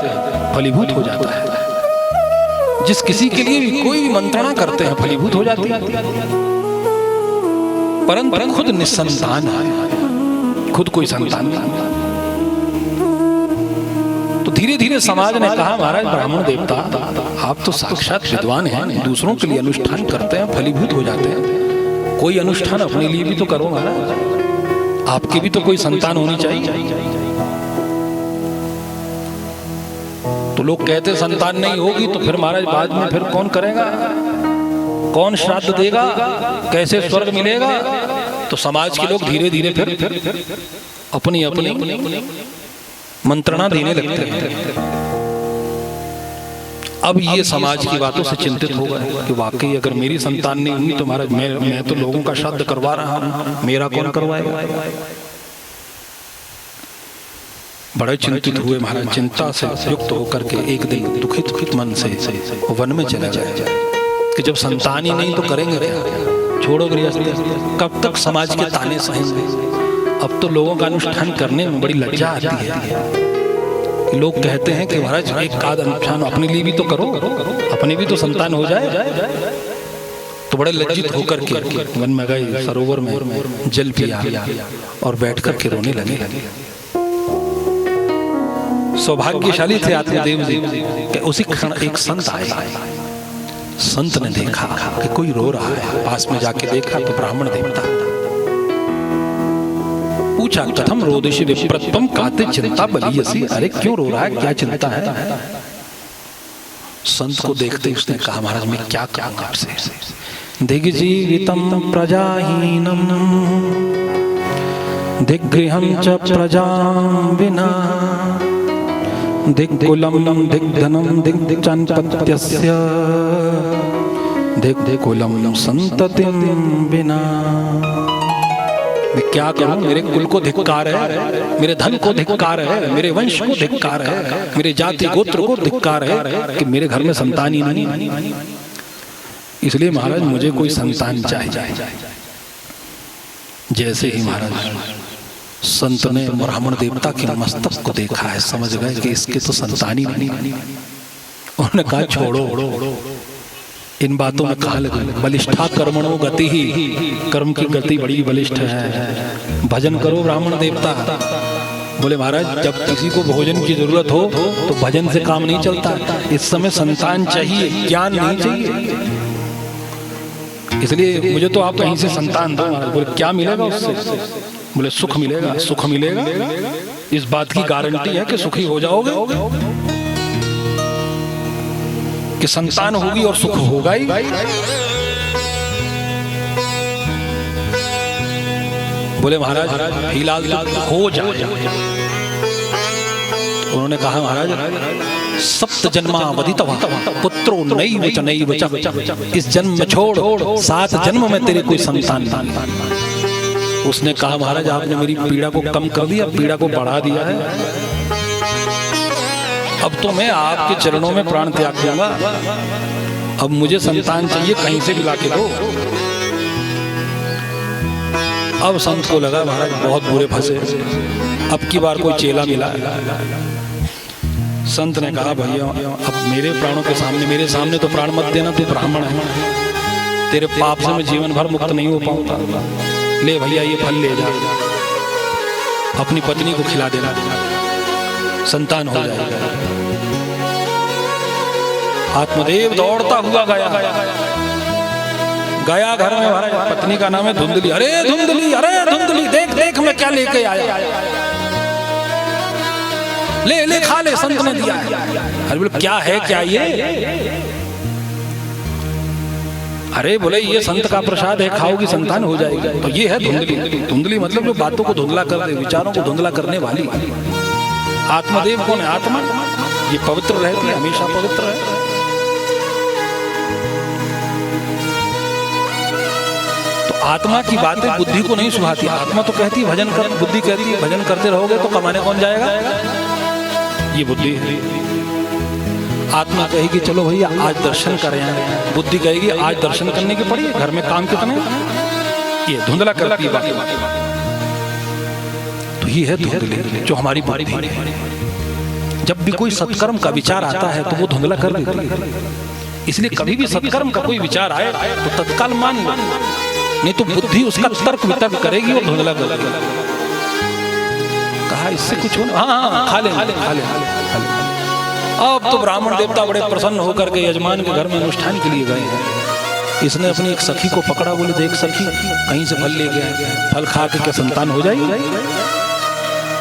फलीभूत हो जाता है। जिस किसी के लिए भी कोई भी मंत्रणा करते हैं फलीभूत हो जाती है। परंतु खुद निसंतान है, खुद कोई संतान नहीं। तो धीरे धीरे समाज ने कहा महाराज ब्राह्मण देवता आप तो साक्षात विद्वान हैं, दूसरों के लिए अनुष्ठान करते हैं फलीभूत हो जाते हैं, कोई अनुष्ठान अपने लिए भी तो करो महाराज, आपकी भी तो कोई संतान होनी चाहिए। तो लोग कहते संतान नहीं होगी तो फिर महाराज बाद में फिर कौन करेगा, कौन श्राद्ध देगा, कैसे स्वर्ग मिलेगा। तो समाज के लोग धीरे धीरे फिर अपनी अपनी मंत्रणा देने लगते हैं। अब ये समाज की बातों से चिंतित हो गए कि वाकई अगर मेरी संतान नहीं हुई तो महाराज मैं तो लोगों का श्राद्ध करवा रहा हूं, मेरा कौन करवाएगा। बड़े चिंतित हुए महाराज, चिंता से युक्त होकर के एक दिन दुखित मन से वन में चला जाए कि जब संतान ही नहीं तो करेंगे क्या, छोड़ो गृहस्थी, कब तक समाज के ताने सहेंगे। अब तो लोगों का अनुष्ठान करने में बड़ी लज्जा आती है। लोग कहते हैं कि महाराज एक आध अनुष्ठान अपने लिए भी तो करो, अपनी भी तो संतान हो जाए। तो बड़े लज्जित होकर के वन में गए, सरोवर में जल पिया और बैठ कर के रोने लगे। सौभाग्यशाली थे आत्मदेव जी कि उसी क्षण एक संत आए। संत ने देखा कि कोई रो रहा है, पास में जाके देखा तो ब्राह्मण देवता। पूछा कथम रोदिषि विप्रत्वम काते चिंता बलीयसी, अरे क्यों रो रहा है, क्या चिंता है। संत को देखते उसने कहा महाराज मैं क्या कहूं आपसे। दिग्जीवितम प्रजाहीनम दिग्गृहं च प्रजां विना दिक्कुलं दिग्धनं दिग्चान्पत्यस्य दिक्कुलं संततिं विना। मैं क्या करूं? मेरे कुल को धिक्कार है, मेरे धन को धिक्कार है, मेरे वंश को धिक्कार है, मेरे जाति गोत्र को धिक्कार है कि मेरे घर में संतान ही नहीं। इसलिए महाराज मुझे कोई संतान चाहिए। जैसे ही महाराज संत ने ब्राह्मण देवता के मस्तक को देखा है, समझ गए कि इसके तो संतान ही नहीं। उन्होंने कहा छोड़ो, इन बातों में कहा लगे। बलिष्ठा कर्मणो गति ही, कर्म की गति बड़ी बलिष्ठ है। भजन करो ब्राह्मण देवता। बोले महाराज जब किसी को भोजन की जरूरत हो तो भजन से काम नहीं चलता। इस समय संतान चाहिए, ज्ञान नहीं चाहिए। इसलिए मुझे तो आप कहीं से संतान दो। बोले क्या मिलेगा उससे? बोले सुख मिलेगा। सुख मिलेगा, इस बात की गारंटी है कि सुखी हो जाओगे, कि संतान होगी और सुख होगा ही। बोले महाराज फिलहाल हो जाए। उन्होंने कहा महाराज सप्त जन्मावधितव पुत्रो नैव च नैव च, इस जन्म में छोड़ 7 जन्म में तेरे कोई संतान नहीं। उसने कहा महाराज आपने मेरी पीड़ा को कम कर दिया, पीड़ा को बढ़ा दिया है। अब तो मैं आपके चरणों में प्राण त्याग दूंगा। अब मुझे संतान चाहिए, कहीं से भी लाके दो। अब संत को लगा महाराज बहुत बुरे फंसे, अब की बार कोई चेला मिला। संत ने कहा भैया अब मेरे प्राणों के सामने, मेरे सामने तो प्राण मत देना, तू ब्राह्मण है, तेरे पाप से मैं जीवन भर मुक्त नहीं हो पाऊंगा। ले भैया ये फल ले जा, अपनी पत्नी को खिला देना, संतान हो जाएगा। आत्मदेव दौड़ता हुआ गया घर में। महाराज पत्नी का नाम है धुंधली। अरे धुंधली देख देख मैं क्या लेके आया। ले खा ले, संत ने दिया। अरे बोले क्या है क्या ये? अरे बोले ये संत का प्रसाद है, खाओगी संतान हो जाएगी। तो ये है धुंधली। धुंधली मतलब जो बातों को धुंधला कर दे, विचारों को धुंधला करने वाली। आत्मदेव कौन है? आत्मा। ये पवित्र रहती है, हमेशा पवित्र है। तो आत्मा की बातें बुद्धि को नहीं सुहाती। आत्मा तो कहती है भजन कर, बुद्धि कहती है भजन करते रहोगे तो कमाने कौन जाएगा? ये बुद्धि है। आत्मा कहेगी चलो भैया आज दर्शन करें, बुद्धि कहेगी आज दर्शन करने की पड़ी, घर में काम कितने। ये धुंधला करती है बात। तो ये है धुंधली जो हमारी बुद्धि है। जब भी कोई सत्कर्म का विचार आता है तो वो धुंधला कर देती है। इसलिए कभी भी सत्कर्म का कोई विचार आए तो तत्काल मान लो, नहीं तो बुद्धि उसका तर्क वितर्क करेगी और धुंधला कर देगी। कहा इससे कुछ हो ना? हाँ खा ले। अब तो ब्राह्मण देवता बड़े प्रसन्न होकर के यजमान के घर में अनुष्ठान के लिए गए हैं। इसने अपनी एक सखी को पकड़ा। बोले देख सखी कहीं से फल ले गया, फल खा के क्या संतान हो जाएगी?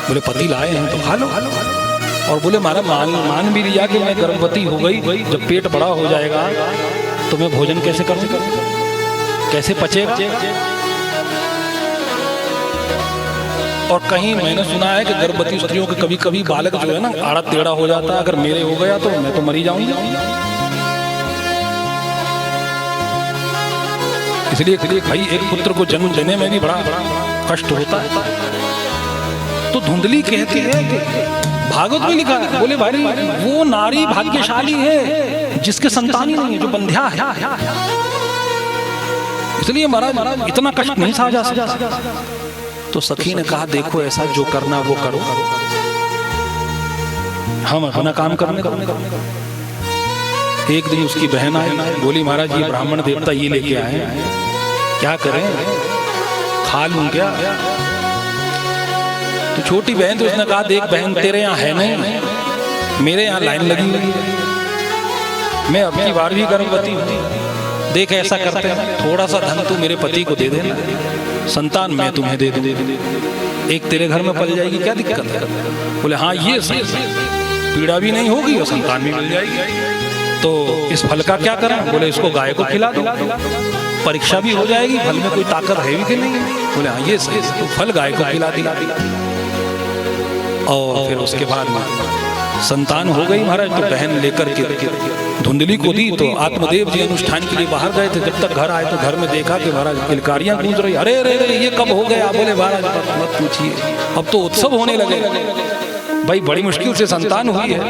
बोले पति लाए हैं तो खा लो। और बोले महाराज मान भी लिया कि मैं गर्भवती हो गई, जब पेट बड़ा हो जाएगा तो मैं भोजन कैसे करूँगा, कैसे पचेगा? और कहीं मैंने सुना है कि गर्भवती स्त्रियों के कभी कभी बालक जो है ना आड़ा टेढ़ा हो जाता है। अगर मेरे हो गया तो मैं तो मरी जाऊंगी। इसलिए भाई एक पुत्र को जन्म देने में भी बड़ा कष्ट होता है। तो धुंधली कहती है कि भागवत में लिखा है, बोले भाई वो नारी भाग्यशाली है जिसके संतान ही नहीं है, जो बंध्या है। इसलिए महाराज इतना कष्ट नहीं सहा जा सकता। तो सखी ने कहा देखो ऐसा जो करना वो करो, हम अपना काम करने। एक दिन उसकी बहन आई, बोली महाराज ये ब्राह्मण देवता ये लेके आए, क्या करें, खा लूं क्या? तो छोटी बहन तो उसने कहा देख बहन तेरे यहाँ है नहीं, मेरे यहाँ लाइन लगी हुई है, मैं अपनी बार भी गर्भवती हूँ। देख ऐसा करते हैं थोड़ा सा धन तू मेरे पति को दे देना, संतान मैं तुम्हें दे दूं, एक तेरे घर में पल जाएगी, क्या दिक्कत है? बोले हाँ ये सही, पीड़ा भी नहीं होगी और संतान भी मिल जाएगी। तो इस फल का क्या करें? बोले इसको गाय को खिला दो, परीक्षा भी हो जाएगी फल में कोई ताकत है भी कि नहीं। बोले हाँ ये सही, तो फल गाय को खिला दिया। और फिर उसके बाद में संतान हो गई महाराज तो बहन लेकर के धुंधली को दी। तो आत्मदेव जी अनुष्ठान के लिए बाहर गए थे, जब तक घर आए तो घर में देखा कि महाराज किलकारियां गूंज रही। अरे अरे अरे ये कब हो गया? बोले महाराज मत पूछिए, अब तो उत्सव होने लगे। भाई बड़ी मुश्किल से संतान हुई है,